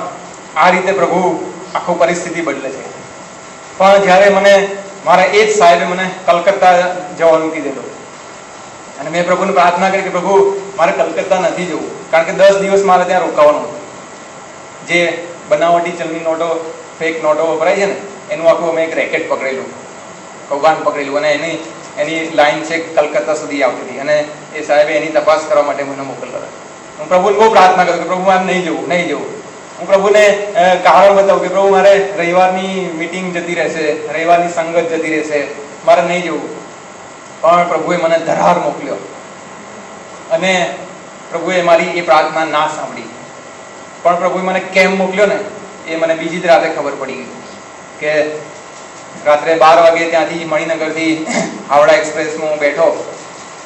S1: આ રીતે પ્રભુ આખું પરિસ્થિતિ બદલે છે. પણ જ્યારે મને મારા એ જ સાહેબે મને કલકત્તા જવાનું કીધેલું, અને મેં પ્રભુને પ્રાર્થના કરી કે પ્રભુ મારે કલકત્તા નથી જવું, કારણ કે 10 દિવસ મારે ત્યાં રોકાવાનું હતું. જે બનાવટી ચલણી નોટો, ફેક નોટો વપરાય છે ને, એનું આખું અમે એક રેકેટ પકડેલું, કૌભાંડ પકડેલું, અને એની લાઈન છે કલકત્તા સુધી આવતી હતી, અને એ સાહેબે એની તપાસ કરવા માટે મને મોકલેલા. હું પ્રભુને બહુ પ્રાર્થના કરું કે પ્રભુ મારે નહીં જવું. હું પ્રભુને કારણ બતાવું કે પ્રભુ મારે રવિવારની મીટિંગ જતી રહેશે, રવિવારની સંગત જતી રહેશે, મારે નહીં જવું. પણ પ્રભુએ મને ધરાર મોકલ્યો, અને પ્રભુએ મારી એ પ્રાર્થના ના સાંભળી. પણ પ્રભુએ મને કેમ મોકલ્યો ને, એ મને બીજી જ રાતે ખબર પડી ગઈ કે રાત્રે 12 વાગે ત્યાંથી મણિનગરથી હાવડા એક્સપ્રેસમાં હું બેઠો,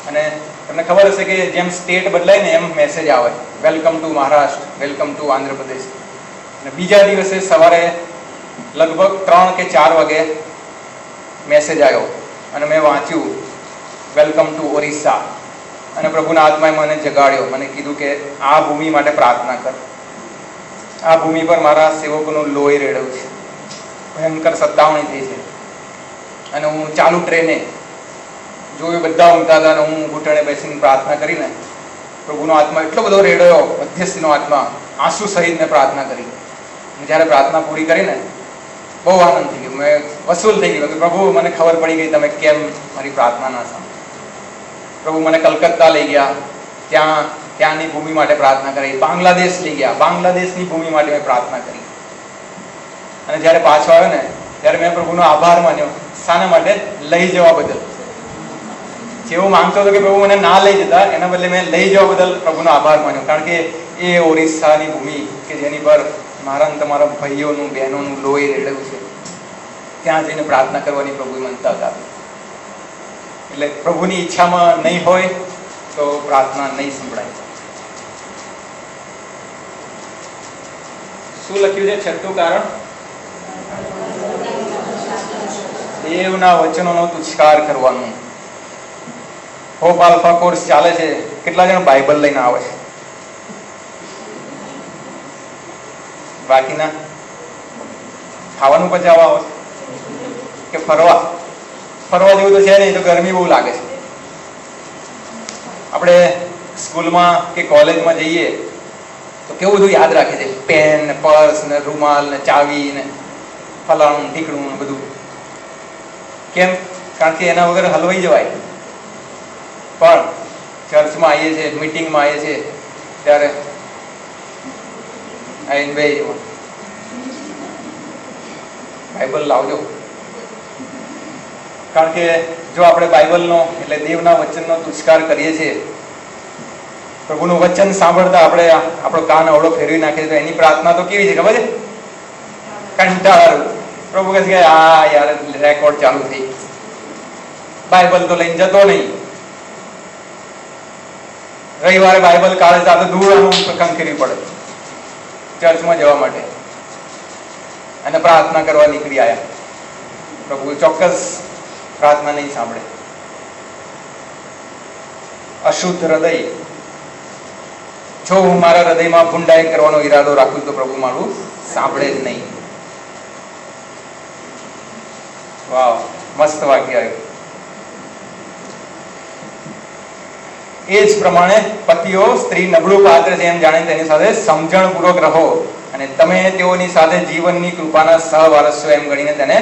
S1: અને તમને ખબર હશે કે જેમ સ્ટેટ બદલાય ને એમ મેસેજ આવે, welcome to Maharashtra, welcome to Andhra Pradesh. અને બીજા દિવસે સવારે લગભગ 3 કે 4 વાગે મેસેજ આવ્યો, અને મેં વાંચ્યું વેલકમ ટુ ઓરિસ્સા. અને પ્રભુના આત્માએ મને જગાડ્યો, મને કીધું કે આ ભૂમિ માટે પ્રાર્થના કર, આ ભૂમિ પર મારા સેવકોનું લોહી રેડ્યું છે, ભયંકર સતાવણી થઈ છે. અને હું ચાલુ ટ્રેને જોયું, બધા ઊંઘતા હતા, અને હું ઘૂંટણે બેસીને પ્રાર્થના કરીને પ્રભુનો આત્મા એટલો બધો રેડ્યો, મધ્યસ્થીનો આત્મા, આંસુ સહિત મેં પ્રાર્થના કરી. જ્યારે પ્રાર્થના પૂરી કરીને બહુ આનંદ થઈ ગયો, મેં વસૂલ થઈ ગયો કે પ્રભુ મને ખબર પડી ગઈ તમે કેમ મારી પ્રાર્થના ના સાંભળી. પ્રભુ મને કલકત્તા લઈ ગયા, ત્યાંની ભૂમિ માટે પ્રાર્થના કરી. બાંગ્લાદેશ લઈ ગયા, બાંગ્લાદેશની ભૂમિ માટે મેં પ્રાર્થના કરી. અને જ્યારે પાછો આવ્યો ને, ત્યારે મેં પ્રભુનો આભાર માન્યો. શાના માટે? લઈ જવા બદલ. જેવું માંગતો હતો કે પ્રભુ મને ના લઈ જતા, એના બદલે મેં લઈ જવા બદલ પ્રભુનો આભાર માન્યો. કારણ કે એ ઓરિસ્સાની ભૂમિ કે જેની પર મારા અને તમારા ભાઈઓનું, બહેનોનું લોહી રેડ્યું છે, ત્યાં જઈને પ્રાર્થના કરવાની પ્રભુએ મને તક આપી. એટલે પ્રભુની ઈચ્છામાં નહીં હોય તો પ્રાર્થના નહીં સંભળાય. શું લખ્યું છે? 6થું કારણ, દેવના વચનોનો તુચ્છકાર કરવાનું. હોપ આલ્ફા કોર્સ ચાલે છે, કેટલા જણ બાઇબલ લઈને આવે છે? બાકીના ખાવાનું પચાવવા આવે કે ફરવા જેવું તો છે નહીં, તો ગરમી બહુ લાગે છે. આપણે સ્કૂલમાં કે કોલેજમાં જઈએ તો કેવું બધું યાદ રાખે છે, પેન ને પર્સ ને રૂમાલ ને ચાવી ને ફલાણું ઢીકણું બધું. કેમ? કારણ કે એના વગર હલવાઈ જવાય. પણ ચર્ચમાં આવીએ છીએ, મીટિંગમાં આવીએ છીએ, ત્યારે આઈને બે બાઇબલ લાવજો, કારણ કે જો આપણે બાઇબલનો એટલે દેવના વચનનો તુષ્કાર કરીએ છીએ, પ્રભુનું વચન સાંભળતા આપણે આપણો કાન અવળો ફેરવી નાખીએ તો એની પ્રાર્થના તો કેવી છે ખબર છે? કંટાળારું. પ્રભુ કહે છે કે આ યાર રેકોર્ડ ચાલુ થઈ, બાઇબલ તો લઈને જતો નહીં, રવિવારે બાઇબલ કાઢે તો દૂર ખંખેરવી પડે ચર્ચમાં જવા માટે અને પ્રાર્થના કરવા નીકળી આવ્યા. પ્રભુ ચોક્કસ પ્રાર્થના નહીં સાંભળે. અશુદ્ધ હૃદય, જો હું મારા હૃદયમાં ભૂંડાઈ કરવાનો ઈરાદો રાખું તો પ્રભુ મારું સાંભળે જ નહીં. વાવ, મસ્ત વાક્ય આવ્યું. એ જ પ્રમાણે પતિઓ સ્ત્રી નબળું પાત્ર છે એમ જાણીને તેની સાથે સમજણપૂર્વક રહો, અને તમે તેઓની સાથે જીવનની કૃપાના સહવારસો એમ ગણીને તેને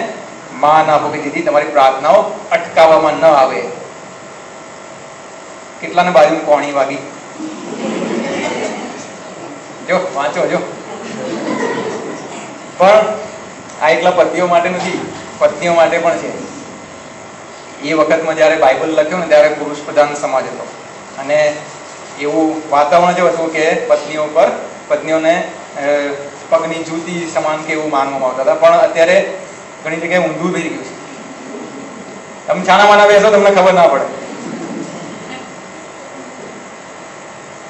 S1: માન આપો કે જેથી તમારી પ્રાર્થનાઓ અટકાવવામાં ન આવે. કેટલાને બાજુ કોણી વાગી? જો વાંચો જો. પણ આ એકલા પતિઓ માટે નથી, પત્નીઓ માટે પણ છે. એ વખતમાં જ્યારે બાઇબલ લખ્યો ને ત્યારે પુરુષ પ્રધાન સમાજ હતો, અને એવું વાતાવરણ જ હતું કે પત્નીઓ પર પત્નીઓને પગની જૂતી સમાન કે એવું માનવામાં આવતા હતા. પણ અત્યારે ઘણી જગ્યાએ ઊંધું થઈ ગયું છે. તમે છાના માના બેસો તમને ખબર ના પડે,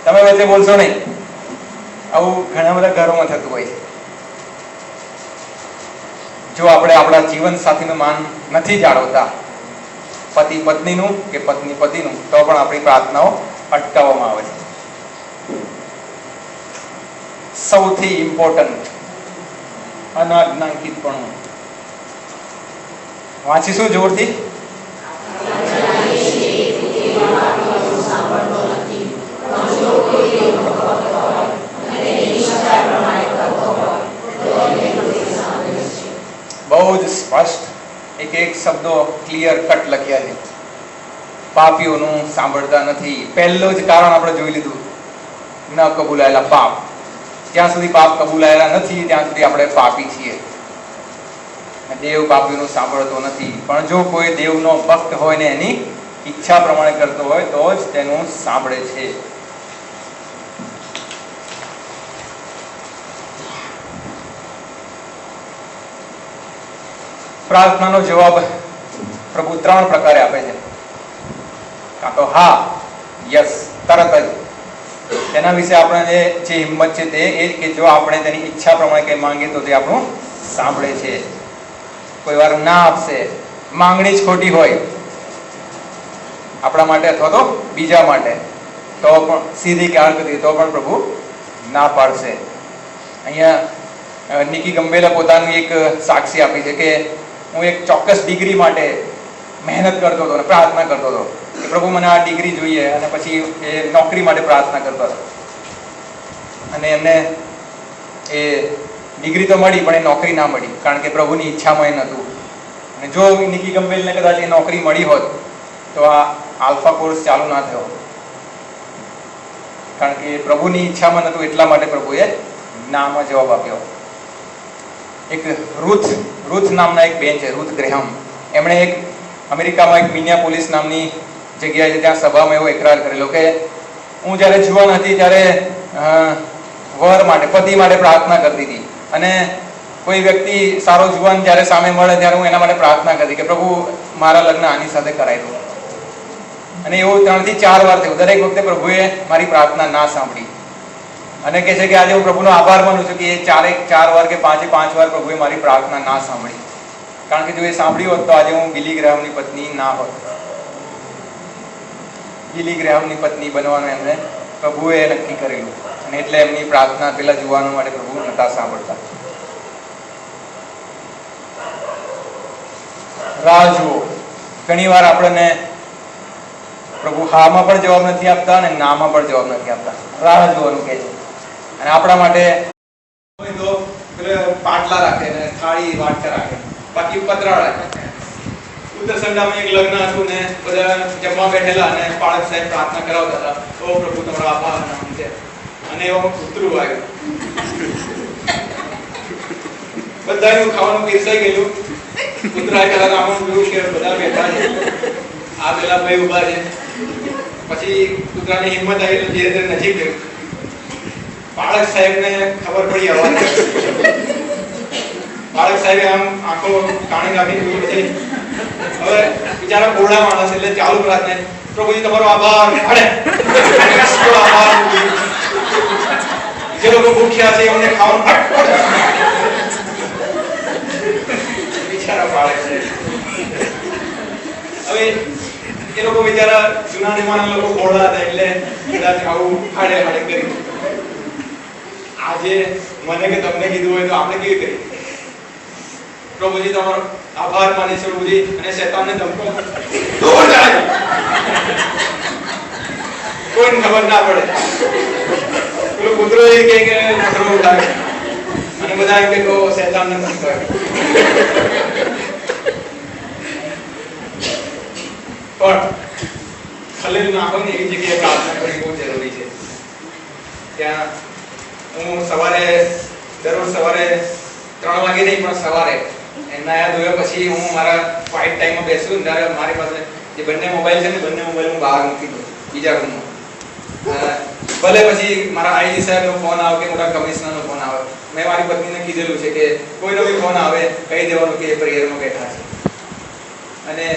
S1: તમે વચ્ચે બોલશો નહીં. આવું ઘણા બધા ઘરોમાં થતું હોય છે. જો આપણે આપણા જીવન સાથીનું માન નથી જાળવતા, પતિ પત્નીનું કે પત્ની પતિનું, તો પણ આપણી પ્રાર્થનાઓ અટકાવવામાં આવે છે. સૌથી ઇમ્પોર્ટન્ટ અનાજ્ઞાંકિતપણું. વાંચીશું જોરથી. બહુ જ સ્પષ્ટ એક એક શબ્દો ક્લિયર કટ લખ્યા છે. પાપીઓનું સાંભળતા નથી. પહેલો જ કારણ આપણે જોઈ લીધું, ન કબૂલાયેલા પાપ. જ્યાં સુધી પાપ કબૂલાયેલા નથી ત્યાં સુધી આપણે પાપી છીએ. દેવ પાપીઓનું સાંભળતો નથી, પણ જો કોઈ દેવનો ભક્ત હોય ને એની ઈચ્છા પ્રમાણે કરતો હોય તો જ તેનું સાંભળે છે. પ્રાર્થનાનો જવાબ પ્રભુ 3 પ્રકારે આપે છે. કાં તો હા, યસ, તરત જ. તેના વિશે આપણે જે હિંમત છે તે એ કે જો આપણે તેની ઈચ્છા પ્રમાણે કંઈ માંગીએ તો તે આપણું સાંભળે છે. કોઈ વાર ના આપશે, માંગણી જ ખોટી હોય આપણા માટે અથવા તો બીજા માટે, તો પણ સીધી કાર કરી તો પણ પ્રભુ ના પાડશે. અહીંયા નિકી ગંભીરે પોતાની એક સાક્ષી આપી છે કે હું એક ચોક્કસ ડિગ્રી માટે મહેનત કરતો હતો અને પ્રાર્થના કરતો હતો કે પ્રભુ મને આ ડિગ્રી જોઈએ, અને પછી એ નોકરી માટે પ્રાર્થના કરતો હતો. અને એમને એ ડિગ્રી તો મળી પણ એ નોકરી ના મળી, કારણ કે પ્રભુની ઈચ્છામાં એ નહોતું. અને જો નિકી ગંભીરને કદાચ એ નોકરી મળી હોત તો આ આલ્ફા કોર્સ ચાલુ ના થયો, કારણ કે પ્રભુની ઈચ્છામાં નહોતું. એટલા માટે પ્રભુએ નામાં જવાબ આપ્યો. એક રૂથ નામના એક બેન છે, રૂથ ગ્રેહામ. એમણે એક અમેરિકામાં એક મિનિયાપોલિસ નામની જગ્યાએ છે, ત્યાં સભામાં એવો એકરાર કરેલો કે હું જ્યારે જુવાન હતી ત્યારે વર માટે, પતિ માટે પ્રાર્થના કરતી હતી, અને કોઈ વ્યક્તિ સારો જુવાન જ્યારે સામે મળે ત્યારે હું એના માટે પ્રાર્થના કરતી કે પ્રભુ મારા લગ્ન આની સાથે કરાવી દો. અને એવું 3 થી 4 વાર થયું. દરેક વખતે પ્રભુએ મારી પ્રાર્થના ના સાંભળી. અને કહે છે કે આજે હું પ્રભુનો આભાર માનું છું કે એ 4 વાર કે 5 વાર પ્રભુએ મારી પ્રાર્થના ના સાંભળી. કારણ કે જો એ સાંભળ્યું હોત તો આજે હું બિલી ગ્રેહામની પત્ની ના હોત. બિલી ગ્રેહામની પત્ની બનવાનું એમને પ્રભુએ નક્કી કરેલું, અને એટલે એમની પ્રાર્થના પેલા જુવાનો માટે પ્રભુ નતા સાંભળતા. રાહ જુઓ. ઘણી વાર આપણને પ્રભુ હામાં પણ જવાબ નથી આપતા અને નામાં પણ જવાબ નથી આપતા. રાહ જોવાનું કહે છે. અને આપણા માટે તો પાટલા રાખે ને થાળી વાટકા રાખે, બાકી પતરા રાખે. ઉત્તરસંડામાં એક લગ્ન હતું ને બધા જમવા બેઠેલા અને પાળક સાહેબ પ્રાર્થના કરાવતા હતા, તો પ્રભુ તમારો આભાર નામ છે. અને એવામાં કૂતરું આવ્યું. બધાનું ખાવાનું પીરસાઈ ગયેલું. કૂતરા પેલા રામણ જોયું કે બધા બેઠા છે, આ પેલા ભાઈ ઉભા છે. પછી કૂતરાની હિંમત આવી તો ધીરે ધીરે નજીક ગયું. બાળક સાહેબને ખબર પડી અવાજ. બાળક સાહેબે આમ આંખો કાણી નાખી દીધી. હવે બિચારા બોળા માણસ એટલે ચાલુ પ્રાર્થના, પ્રભુજી તમારો આભાર. આભાર. જે લોકો ભૂખ્યા છે એમને ખાવાનું બિચારા બાળક છે. હવે એ લોકો બિચારા જૂના જમાના લોકો બોળા હતા એટલે કદાચ આવું હાડે હાડે કરી. આજે મને કે તમને કીધું હોય તો આપણે કેવી કરી? પ્રભુજી તમારો આભાર માની છે પ્રભુજી, અને શૈતાનને ધમકો દૂર જાય, કોઈને ખબર ના પડે. પેલો કૂતરો એ કે કચરો ઉઠાવે અને બધા એમ કે શૈતાનને ધમકો. પણ ખલેલ નાખો ને એવી જગ્યાએ પ્રાર્થના કરવી બહુ જરૂરી છે. ત્યાં હું સવારે દરરોજ સવારે 3 વાગે નહીં પણ સવારે નાયા ધોયા પછી હું મારા ક્વાઇટ ટાઈમમાં બેસું ત્યારે મારી પાસે જે બંને મોબાઈલ છે ને બંને મોબાઈલ હું બહાર મૂકી દઉં બીજા રૂમમાં. ભલે પછી મારા આઈજી સાહેબનો ફોન આવે કે મોટા કમિશનરનો ફોન આવે, મેં મારી પત્નીને કીધેલું છે કે કોઈનો બી ફોન આવે કહી દેવાનું કે પ્રેયરમાં બેઠા છે. અને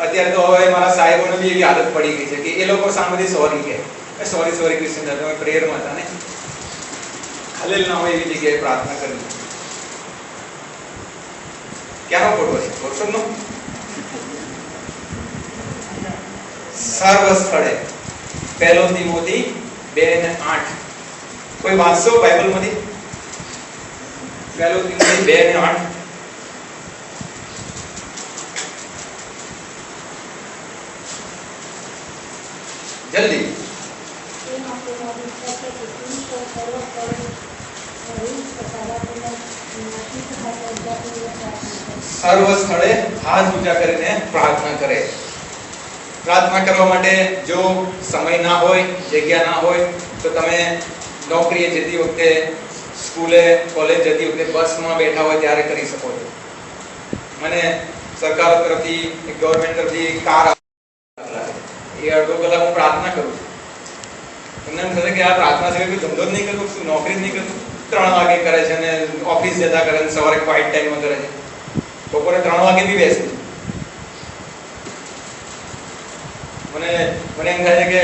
S1: અત્યારે તો હવે મારા સાહેબોને બી એવી આદત પડી ગઈ છે કે એ લોકો સામેથી સોરી કહે, સોરી ક્રિશ્ચન તમે પ્રેયરમાં હતા ને. ખલેલ ના હોય એવી જગ્યાએ પ્રાર્થના કરવી. ક્યાંનો ફોટો છે? વોટ્સએપનો. સર્વ સ્થળે 1 તિમોથી 2:8. કોઈ વાંચશો બાઇબલમાંથી? 1 તિમોથી 2:8. જલ્દી. સર્વ સ્થળે હાથ ઊંચા કરીને પ્રાર્થના કરે. પ્રાર્થના કરવા માટે જો સમય ના હોય, જગ્યા ના હોય તો તમે નોકરીએ જતી વખતે, સ્કૂલે કોલેજ જતી વખતે બસમાં બેઠા હોય ત્યારે કરી શકો છો. મને સરકાર તરફથી, ગવર્મેન્ટ તરફથી કાર એ અડધો કલાક હું પ્રાર્થના કરું છું. તમને એમ થશે કે આ પ્રાર્થના સિવાય કોઈ ધંધો જ નહીં કરતો, શું નોકરી જ નહીં કરતો? 3 વાગે કરે છે અને ઓફિસ જતા કરે, સવારે ક્વાઇટ ટાઈમમાં કરે છે, બપોરે 3 વાગે બી બેસે. મને એમ થાય છે કે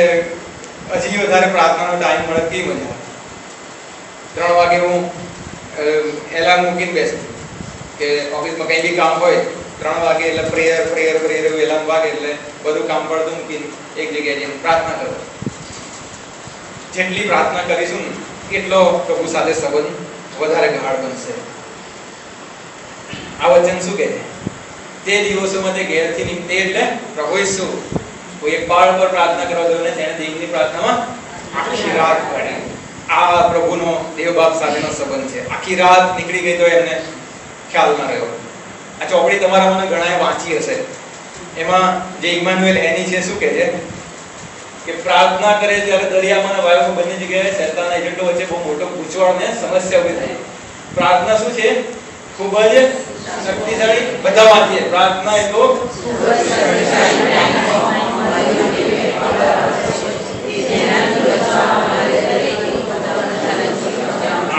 S1: હજી વધારે પ્રાર્થનાનો ટાઈમ મળે કેવી મજા આવે. 3 વાગે હું એલાર્મ મૂકીને બેસું કે ઓફિસમાં કંઈ બી કામ હોય 3 વાગે એટલે પ્રેયર એવું એલાર્મ વાગે એટલે બધું કામ પડતું મૂકીને એક જગ્યાએ જઈને પ્રાર્થના કરો. જેટલી પ્રાર્થના કરીશું એટલો પ્રભુ સાથે સંબંધ વધારે ગાઢ બનશે. આ વચન શું કહે છે? તે દિવસોમાં તે ઘેરથી નીકળે એટલે પ્રભુ ઈસુ કોઈ એક બાળ પર પ્રાર્થના કરવા દો ને તેને દેવની પ્રાર્થનામાં આખી રાત કાઢી. આ પ્રભુનો દેવ બાપ સાથેનો સંબંધ છે. આખી રાત નીકળી ગઈ તો એમને ખ્યાલ ન રહ્યો. આ ચોપડી તમારામાં ઘણાએ વાંચી હશે. એમાં જે ઇમાનુએલ એની છે શું કહે છે કે પ્રાર્થના કરે ત્યારે દરિયામાં અને વાયુમાં બંને જગ્યાએ શૈતાનના એજન્ટો વચ્ચે બહુ મોટો ગૂંચવણ અને સમસ્યા ઊભી થાય. પ્રાર્થના શું છે? ખૂબ જ શક્તિશાળી. બધા વાંચીએ. પ્રાર્થના એ તો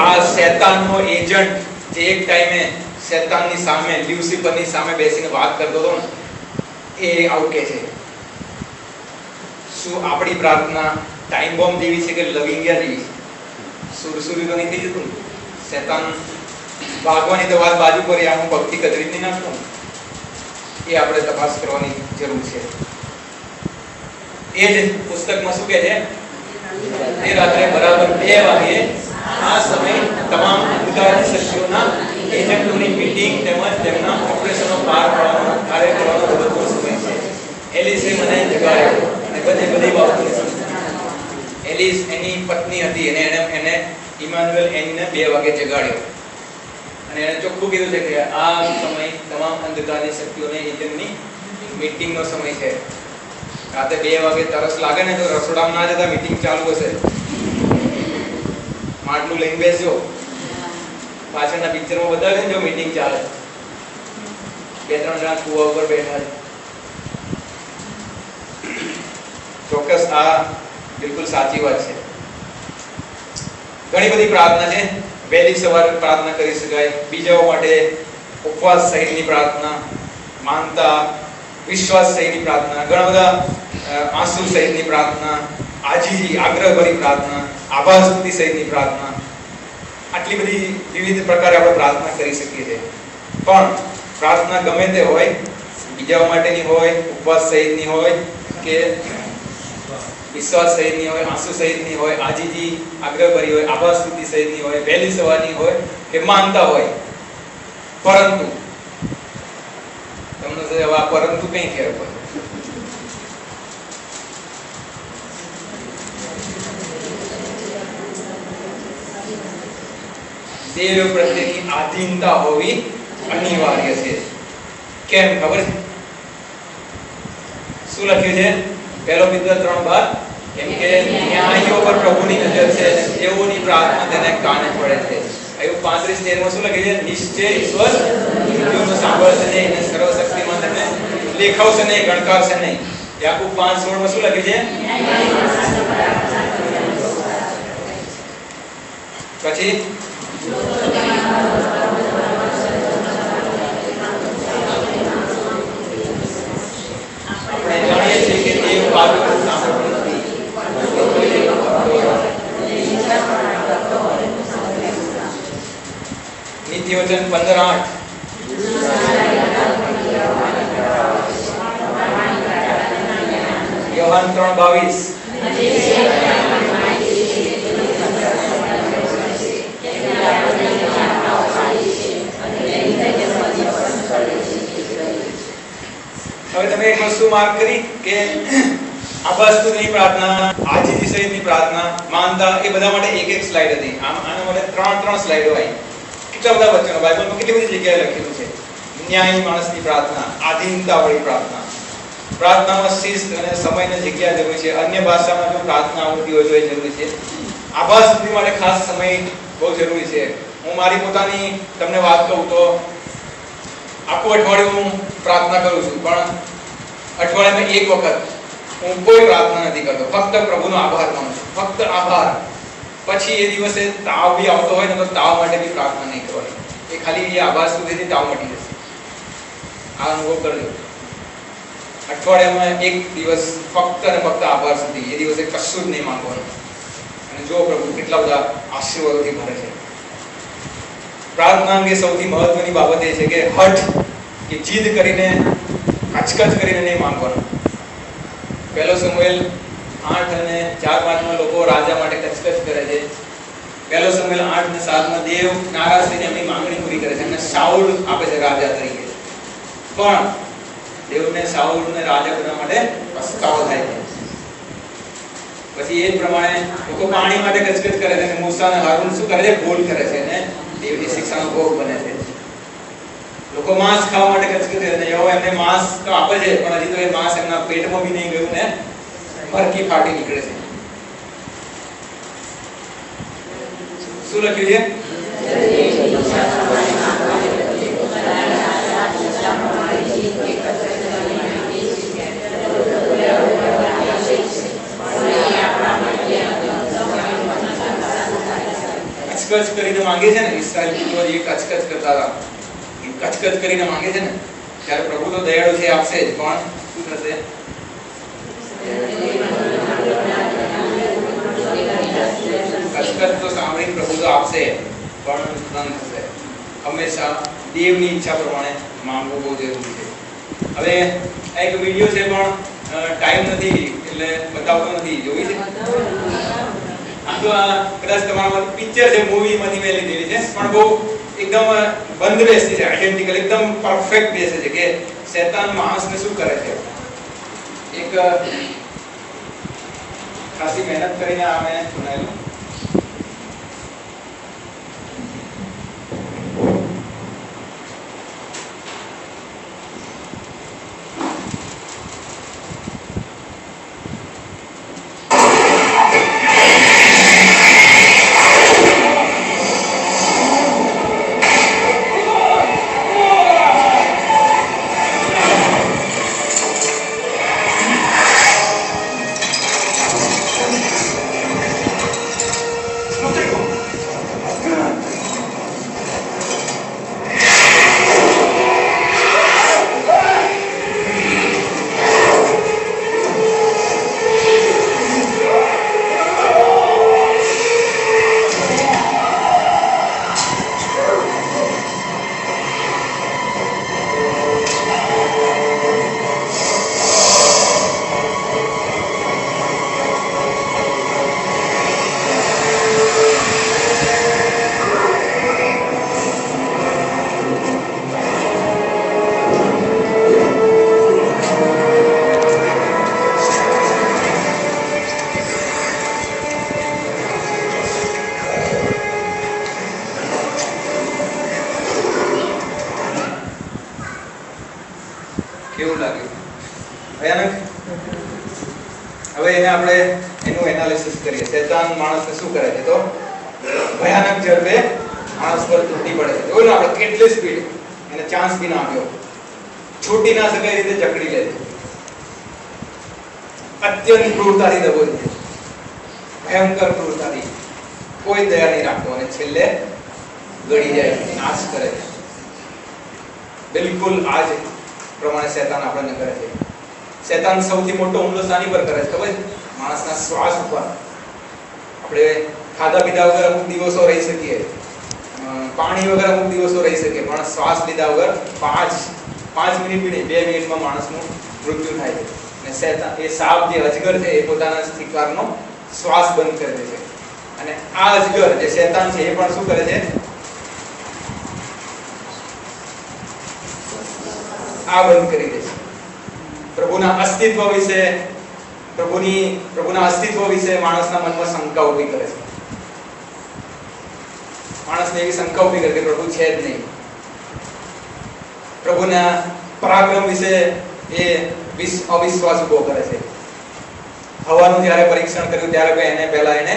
S1: આ શૈતાનનો એજન્ટ જે એક ટાઈમે શૈતાનની સામે, લ્યુસિફરની સામે બેસીને વાત કરતો હતો ને, એ આવું કહે છે. શું આપણી પ્રાર્થના ટાઈમ બોમ્બ જેવી છે કે લવિંગિયા જેવી છે? સુરસુરી તો નહીં થઈ જતું. શૈતાન ભાગવાની તો વાત બાજુ પર, આમ ભક્તિ કતરી નહીં નાખતો. એ આપણે તપાસ કરવાની જરૂર છે. એ જ પુસ્તકમાં શું કહે છે? એ રાત્રે બરાબર 2 વાગે આ સમય તમામ અધિકારી શક્તિઓના એજન્ટોની મીટિંગ તેમજ તેમના ઓપરેશનો પાર પાડવાનો, કાર્ય કરવાનો બધો સમય છે. એલિસે મને જગાડ્યો અને બધી બાબતોની સમજ. એલિસ એની પત્ની હતી અને એને ઇમાનુએલ એનીને 2 વાગે જગાડ્યો અને એને ચોખ્ખું કીધું છે કે આ સમય તમામ અંધકારની શક્તિઓને એજન્ટની મીટિંગનો સમય છે. રાતે 2 વાગે તરસ લાગે ને તો રસોડામાં ના જતા મીટિંગ ચાલુ હશે. માટલું લઈને બેસજો. પાછળના પિક્ચરમાં બતાવે ને જો મીટિંગ ચાલે, બે ત્રણ જણા કુવા ઉપર બેઠા છે. ચોક્કસ આ બિલકુલ સાચી વાત છે. ઘણી બધી પ્રાર્થના છે. વહેલી સવારે પ્રાર્થના કરી શકાય, બીજાઓ માટે ઉપવાસ સહિતની પ્રાર્થના, માનતા વિશ્વાસ સહિતની પ્રાર્થના, ઘણા બધા આંસુ સહિતની પ્રાર્થના, આજીજી આગ્રહભરી પ્રાર્થના, આભાર સ્તુતિ સહિતની પ્રાર્થના, આટલી બધી વિવિધ પ્રકારે આપણે પ્રાર્થના કરી શકીએ છીએ. પણ પ્રાર્થના ગમે તે હોય, બીજાઓ માટેની હોય, ઉપવાસ સહિતની હોય કે વિશ્વાસ સહિતની હોય, આંસુ સહિતની હોય, આજીજી આગ્રહભરી હોય, આભાર સ્તુતિ સહિતની હોય, વહેલી સવારની હોય કે માનતા હોય, પરંતુ તમને હવે આ પરંતુ કઈ ફેર પડે? દેવ પ્રત્યેની આધીનતા હોવી અનિવાર્ય છે. કેમ ખબર છે? શું લખ્યું છે? પહેલો મિત્ર 3:12, કેમ કે ન્યાયીઓ પર પ્રભુની નજર છે, તેઓની પ્રાર્થના તેને કાને પડે છે. આયુ 35:13 માં શું લખ્યું છે? નિશ્ચય ઈશ્વર મૃત્યુનો સાંભળશે નહીં અને સર્વશક્તિમાન તેને લેખાવશે નહીં, ગણકારશે નહીં. યાકૂબ 5:16 માં શું લખ્યું છે? પછી આપણે જાણીએ છીએ કે દેવ પાત્ર સાંભળતો નથી. નીતિવચન 15:8, યોહાન 3:22, હવે તમે એક વસ્તુ માર્ક કરી કે આભાર સ્તુતિની પ્રાર્થના, આજીજી સહિતની પ્રાર્થના, માનતા, એ બધા માટે એક એક સ્લાઇડ હતી. આના માટે ત્રણ સ્લાઇડો આવી. કેટલા બધા વચનો બાઇબલમાં કેટલી બધી જગ્યાએ લખેલું છે. ન્યાયી માણસની પ્રાર્થના, આધીનતાવાળી પ્રાર્થના, પ્રાર્થનામાં શિસ્ત અને સમયની જગ્યા જરૂરી છે. અન્ય ભાષામાં જો પ્રાર્થના આવતી હોય તો એ જરૂરી છે. આભાર સ્તુતિ માટે ખાસ સમય બહુ જરૂરી છે. હું મારી પોતાની તમને વાત કહું તો આખું અઠવાડિયું હું પ્રાર્થના કરું છું, પણ અઠવાડિયામાં એક વખત હું કોઈ પ્રાર્થના નથી કરતો. ફક્ત પ્રભુનો આભાર માનું છું, ફક્ત આભાર. પછી એ દિવસે તાવ બી આવતો હોય ને તો તાવ માટે બી પ્રાર્થના નહીં કરવાની. એ ખાલી એ આભાર સ્તુતિથી તાવ મટી જશે. આ અનુભવ કરજો. અઠવાડિયામાં એક દિવસ ફક્ત અને ફક્ત આભાર સ્તુતિ. એ દિવસે કશું જ નહીં માંગવાનું. અને જો પ્રભુ કેટલા બધા આશીર્વાદોથી ભરે છે. પ્રાર્થના અંગે સૌથી મહત્વની બાબત એ છે કે હઠ કે જીદ કરીને, કચકચ કરીને નહીં માંગવાનું. પહેલો સમુએલ 8 અને 4-5 માં લોકો રાજા માટે કચકચ કરે છે. પહેલો સમુએલ 8 અને 7 માં દેવ નારાજ થઈને એમની માંગણી પૂરી કરે છે અને શાઉલ આપે છે રાજા તરીકે. પણ દેવને શાઉલને રાજા બનવા માટે પસ્તાવો થાય છે. પછી એ પ્રમાણે લોકો પાણી માટે કચકચ કરે છે અને મૂસા અને હારૂન શું કરે છે? ભૂલ કરે છે અને દેવની શિક્ષાનો ભોગ બને છે. લોકો માંસ ખાવા માટે કચકચ કરે છે. એવો એમને માંસ તો આપે છે, પણ હજી તો એ માંસ એમના પેટમાં બી નહીં ગયું ને મરકી ફાટી નીકળે છે. શું લખ્યું છે? કચકચ કરીને માંગે છે ને. ઈસ્રાયેલ પુત્રો જે કચકચ કરતા હતા, એ કચકચ કરીને માંગે છે ને, ત્યારે પ્રભુ તો દયાળુ છે, આપશે જ. પણ શું થશે? કચકચ તો સાંભળીને પ્રભુ તો આપશે, પણ ન થશે. હંમેશા દેવની ઈચ્છા પ્રમાણે માંગવું બહુ જરૂરી છે. હવે એક વિડિયો છે, પણ ટાઈમ નથી એટલે બતાવતો નથી. જોઈ છે? તો આ કદાચ તમારા પિક્ચર છે, મૂવીમાંથી મેં લીધેલી છે, પણ બહુ એકદમ બંધ બેસતી છે, આઇડેન્ટિકલ, એકદમ પરફેક્ટ બેસે છે કે શૈતાન માણસને શું કરે છે. એક ખાસી મહેનત કરીને આ મેં બનાવેલું. કેવું લાગ્યું? ભયાનક? હવે એને આપણે એનું એનાલિસિસ કરીએ. શેતાન માણસને શું કરે છે? તો ભયાનક ઝડપે માણસ પર તૂટી પડે છે. જોયું ને આપણે કેટલી સ્પીડ, એને ચાન્સ બી ના આપ્યો, છૂટી ના શકે એ રીતે જકડી લે છે. અત્યંત ક્રૂરતાથી દબોચે છે, ભયંકર ક્રૂરતાથી, કોઈ દયા નહીં રાખતો અને છેલ્લે ગળી જાય છે, નાશ કરે છે. બિલકુલ આ જ પ્રમાણે શેતાન આપણને કરે છે. શેતાન સૌથી મોટો હુમલો શાની પર કરે છે ખબર છે? માણસના શ્વાસ ઉપર. આપણે ખાધા પીધા વગર અમુક દિવસો રહી શકીએ, પાણી વગર અમુક દિવસો રહી શકીએ, પણ શ્વાસ લીધા વગર 5 મિનિટ બી નહીં, 2 મિનિટમાં માણસનું મૃત્યુ થાય છે. અને શેતાન, એ સાપ જે અજગર છે, એ પોતાના શિકારનો શ્વાસ બંધ કરી દે છે. અને આ અજગર જે શેતાન છે, એ પણ શું કરે છે? આ બંધ કરી દે છે. પ્રભુના અસ્તિત્વ વિશે, પ્રભુના અસ્તિત્વ વિશે માણસના મનમાં શંકા ઊભી કરે છે. માણસને એવી શંકા ઊભી કરે કે પ્રભુ છે જ નહીં. પ્રભુના પરાક્રમ વિશે એ અવિશ્વાસ ઉભો કરે છે. હવાનું જ્યારે પરીક્ષણ કર્યું ત્યારે એને પહેલા એને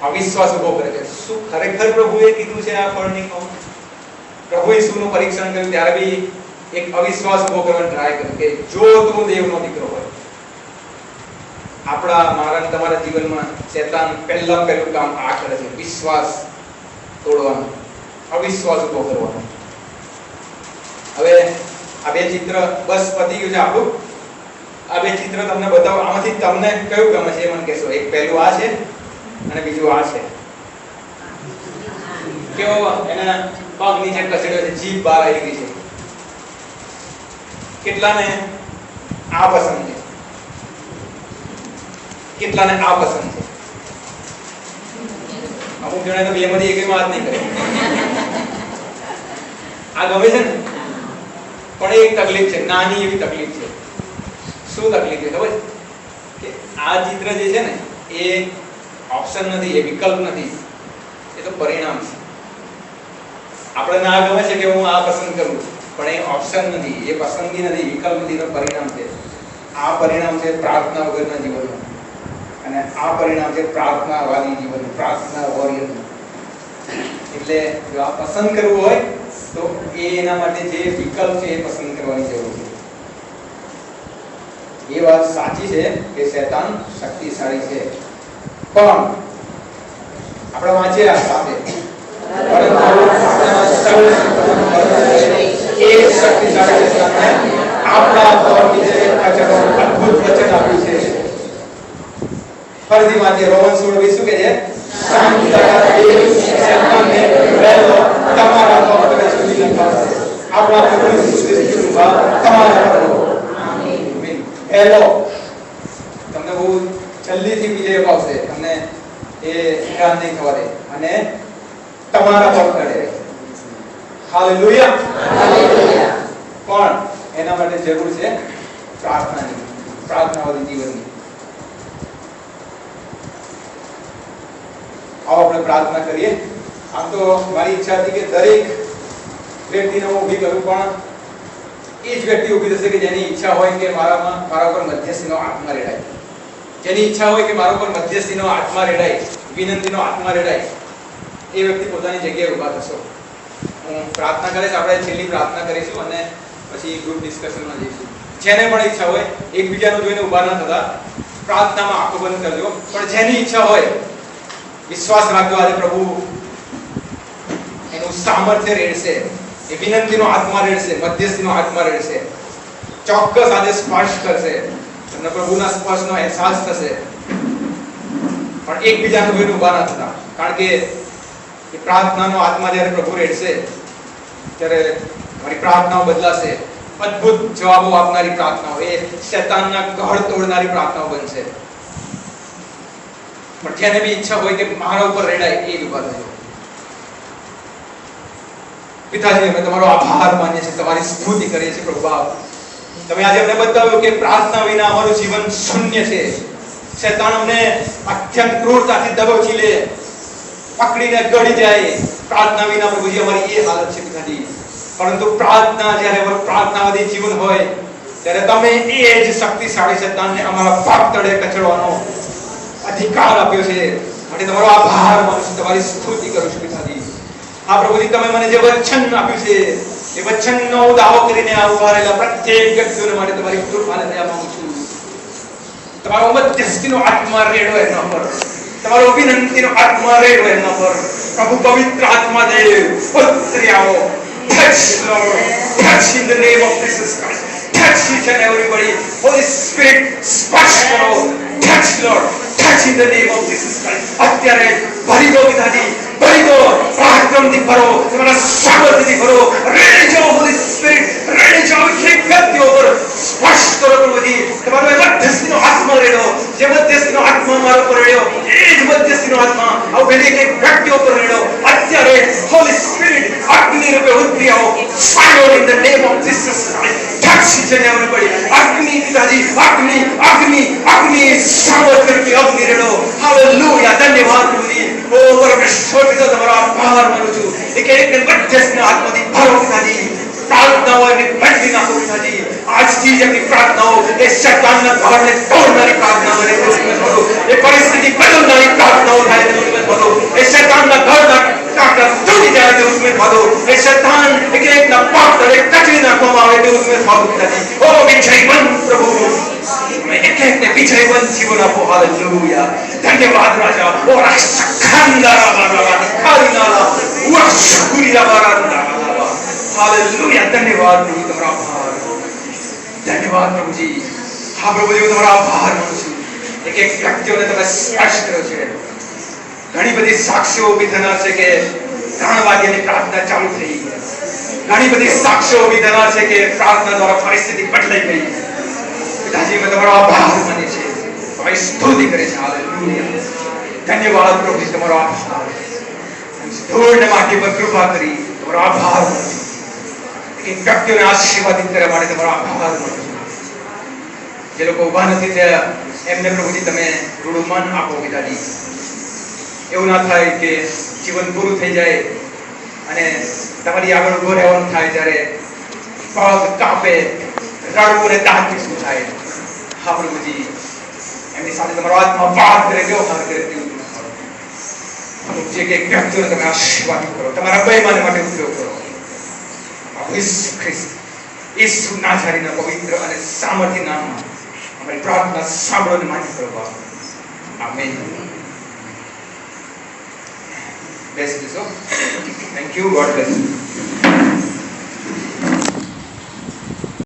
S1: અવિશ્વાસ ઉભો કરે છે. શું ખરેખર પ્રભુએ કીધું છે આ ફળ નહીં ખાવું? પ્રભુએ શુંનું પરીક્ષણ કર્યું ત્યારે બી એક અવિશ્વાસ ઉભો કરવાનો ટ્રાય કર્યો કે જો તું દેવનો દીકરો હોય. મારા તમારા જીવનમાં શેતાન પહેલું કામ આ કરે છે, વિશ્વાસ તોડવાનો, અવિશ્વાસ ઉભો કરવાનો. હવે આ બે ચિત્ર બસ પતી ગયું છે આપણું. આ બે ચિત્ર તમને બતાવો. આમાંથી તમને કયું ગમે છે એ મને કહેશો. એક પહેલું આ છે અને બીજું આ છે. કેવો એના પગ નીચે કચડ્યો છે, જીભ બહાર આવી ગઈ છે. કેટલાને આ પસંદ છે? કેટલાને આ પસંદ છે? અમુક જણા તો બેમાંથી એકની વાત નહીં કરે. આ ગમે છે ને? પણ એક તકલીફ છે, નાની એવી તકલીફ છે. શું તકલીફ છે ખબર છે? કે આ ચિત્ર જે છે ને, એ ઓપ્શન નથી, એ વિકલ્પ નથી, એ તો પરિણામ છે. આપણે ના ગમે છે કે હું આ પસંદ કરું, પણ એ ઓપ્શન નથી, એ પસંદગી નથી, વિકલ્પ નથી, તો પરિણામ છે. આ પરિણામ છે પ્રાર્થના વગરના જીવનનું, અને આ પરિણામ છે પ્રાર્થનાવાદી જીવનનું, પ્રાર્થના વોરિયરનું. એટલે જો આ પસંદ કરવું હોય તો એના માટે જે વિકલ્પ છે એ પસંદ કરવાની જરૂર છે. એ વાત સાચી છે કે શૈતાન શક્તિશાળી છે, પણ આપણે વાંચીએ આ સાથે એ શક્તિશાળી શૈતાનને આપણા પર જે અદ્ભુત વચન આપ્યું છે. ફરીથી વાંચીએ રોમન 16:20 શું કહે છે? શૈતાનને રહેલો તમારા પર સુધી લખાશે, આપણા પ્રભુ ઈસુ તમારા પર. આમીન. હેલો, તમને બહુ જલ્દીથી વિજય અપાવશે, તમને એ હેરાન નહીં થવા દે અને તમારા પર કરે. Hallelujah, hallelujah. પણ એના માટે જરૂર છે પ્રાર્થનાની, પ્રાર્થનાવાદી જીવનની. આવો આપણે પ્રાર્થના કરીએ. આમ તો મારી ઈચ્છા હતી કે દરેક વ્યક્તિને હું ઊભી કરું, પણ એ જ વ્યક્તિ ઊભી થશે કે જેની ઈચ્છા હોય કે મારા ઉપર મધ્યસ્થીનો આત્મા રેડાય, જેની ઈચ્છા હોય કે મારા ઉપર મધ્યસ્થીનો આત્મા રેડાય, વિનંતીનો આત્મા રેડાય. એ વ્યક્તિ પોતાની જગ્યાએ ઊભા થશો. હું પ્રાર્થના કરીશ, આપણે છેલ્લી પ્રાર્થના કરીશું અને પછી ગ્રુપ ડિસ્કશનમાં જઈશું. જેને પણ ઈચ્છા હોય, એકબીજાનું જોઈને ઊભા ન થતા પ્રાર્થનામાં આંખો બંધ કરજો. પણ જેની ઈચ્છા હોય, વિશ્વાસ રાખજો આજે પ્રભુ એનું સામર્થ્ય રેડશે, એ વિનંતીનો આત્મા રેડશે, મધ્યસ્થીનો આત્મા રેડશે. ચોક્કસ આજે સ્પર્શ કરશે, તમને પ્રભુના સ્પર્શનો અહેસાસ થશે. પણ એકબીજાનું જોઈને ઊભા ન થતા, કારણ કે એ પ્રાર્થનાનો આત્મા જ્યારે પ્રભુ રેડશે ત્યારે મારી પ્રાર્થનાઓ બદલાશે. અદ્ભુત જવાબો આપનારી પ્રાર્થનાઓ, એ શૈતાનના ગઢ તોડનારી પ્રાર્થનાઓ બનશે. પણ જેને બી ઈચ્છા હોય કે મારા ઉપર રેડાય, એ ઉભા થજો. પિતાજી, અમે તમારો આભાર માનીએ છીએ, તમારી સ્તુતિ કરીએ છીએ પ્રભુ બાપ. તમે આજે અમને બતાવ્યું કે પ્રાર્થના વિના અમારું જીવન શૂન્ય છે. શૈતાન અમને અત્યંત ક્રૂરતાથી દબોચી લે, પકડીને ગળી જાય. પ્રાર્થના વિના પ્રભુજી અમારી એ હાલત છે પિતાજી. પરંતુ પ્રાર્થના, જ્યારે પ્રાર્થનાવાદી જીવન હોય ત્યારે તમે એ જ શક્તિશાળી શૈતાનને અમારા પાપ તળે કચડવાનો અધિકાર આપ્યો છે. માટે તમારો આભાર માનું છું, તમારી સ્તુતિ કરું છું પિતાજી. આ પ્રભુજી તમે મને જે વચન આપ્યું છે એ વચનનો દાવો કરીને ઉભા રહેલા પ્રત્યેક વ્યક્તિઓને માટે તમારી કૃપાને દયા માંગુ છું. તમારો મધ્યસ્થીનો આત્મા રેડો એના પર, તમારો વિનંતીનો આત્મા રેડો એના પર. પ્રભુ પવિત્ર આત્મા દેવ ઉતરી આવો. Touch Lord, touch in the name of Jesus Christ. Touch each and everybody. Holy Spirit, સ્પર્શ કરો. Touch Lord, touch in the name of Jesus Christ. અત્યારે ભરી દો પિતાજી, ભરી દો. પરાક્રમથી ભરો, તમારા સામર્થ્યથી ભરો. રેડી જાઓ હોલી સ્પિરિટ, રેડી જાઓ. એક વ્યક્તિઓ પર સ્પર્શ કરો પ્રભુજી. તમારો એ મધ્યસ્થીનો આત્મા રેડો. જે મધ્યસ્થીનો આત્મા મારો પર રેડ્યો એ જ મધ્યસ્થીનો આત્મા આવો પેલી એક વ્યક્તિઓ પર રેડો. અત્યારે હોલી સ્પિરિટ અગ્નિ રૂપે ઉતરી આવો. Fire in the name of Jesus Christ. touch each and everybody. અગ્નિ પિતાજી, અગ્નિ અગ્નિ અગ્નિ સામર્થ્ય રૂપે અગ્નિ રેડો. હાલેલુયા, ધન્યવાદ પ્રભુજી. ઓ પરમેશ્વર પિતા, તમારો આભાર માનું છું. એક મધ્યસ્થના આત્માથી ભરો પિતાજી. પ્રાર્થનાઓને બદલી નાખો પિતાજી. આજથી જ આપણી પ્રાર્થનાઓ એ શૈતાનના ઘરને તોડનારી પ્રાર્થના બને. એ પરિસ્થિતિ બદલનારી પ્રાર્થનાઓ થાય. એ શૈતાનના ઘરના કાંકરા તૂટી જાય તો उसमें भागो. એ શૈતાન એકના પાપ તળે કચડી નાખવામાં આવે તો उसमें भागो પિતાજી. ઓ વિજયવંત પ્રભુ, એકને વિજયવંત જીવન આપો. હાલેલુયા, ધન્યવાદ રાજા. ઓ રાષ્ટ્રખંડા બાબા ખાલીના ઉઆશુરીલા બારાંડા. હાલેલુયા, ધન્યવાદ પ્રભુ, તમારો આભાર. ધન્યવાદ પ્રભુજી. હા પ્રભુજી, હું તમારો આભાર માનું છું. એક વ્યક્તિઓને તમે સ્પર્શ કર્યો છે. ઘણી બધી સાક્ષીઓ ઊભી થનાર છે કે 3 વાગ્યાની પ્રાર્થના ચાલુ થઈ. ઘણી બધી સાક્ષીઓ ઊભી થનાર છે કે પ્રાર્થના દ્વારા પરિસ્થિતિ બદલાઈ ગઈ. પિતાજી, મેં તમારો આભાર માની છે, તમારી સ્તુતિ કરે છે. હાલેલુયા, ધન્યવાદ પ્રભુજી, તમારો આભાર. ધૂળને માટી પર કૃપા કરી તમારો આભાર માનું છું. એક વ્યક્તિઓને આશીર્વાદિત કરવા માટે તમારો આભાર માનું છું. જે લોકો ઊભા નથી થયા એમને પ્રભુજી તમે થોડું મન આપો પિતાજી. એવું ના થાય કે જીવન પૂરું થઈ જાય અને તમારી આગળ ઉભો રહેવાનું થાય ત્યારે પગ કાપે, રડવું ને દાંતથી શું થાય. હા પ્રભુજી, એમની સાથે તમારો આત્મા વાત કરે, વ્યવહાર કરે. જે કે વ્યક્તિઓને તમે આશીર્વાદિત કરો, તમારા બહેમાને માટે ઉપયોગ કરો. ઈસુ ખ્રિસ્ત, ઈસુ નાઝારીના પવિત્ર અને સામર્થ્ય નામમાં અમારી પ્રાર્થના સાંભળો અને માન્ય કરો બાપ. Amen. Bless you. Thank you. God bless you.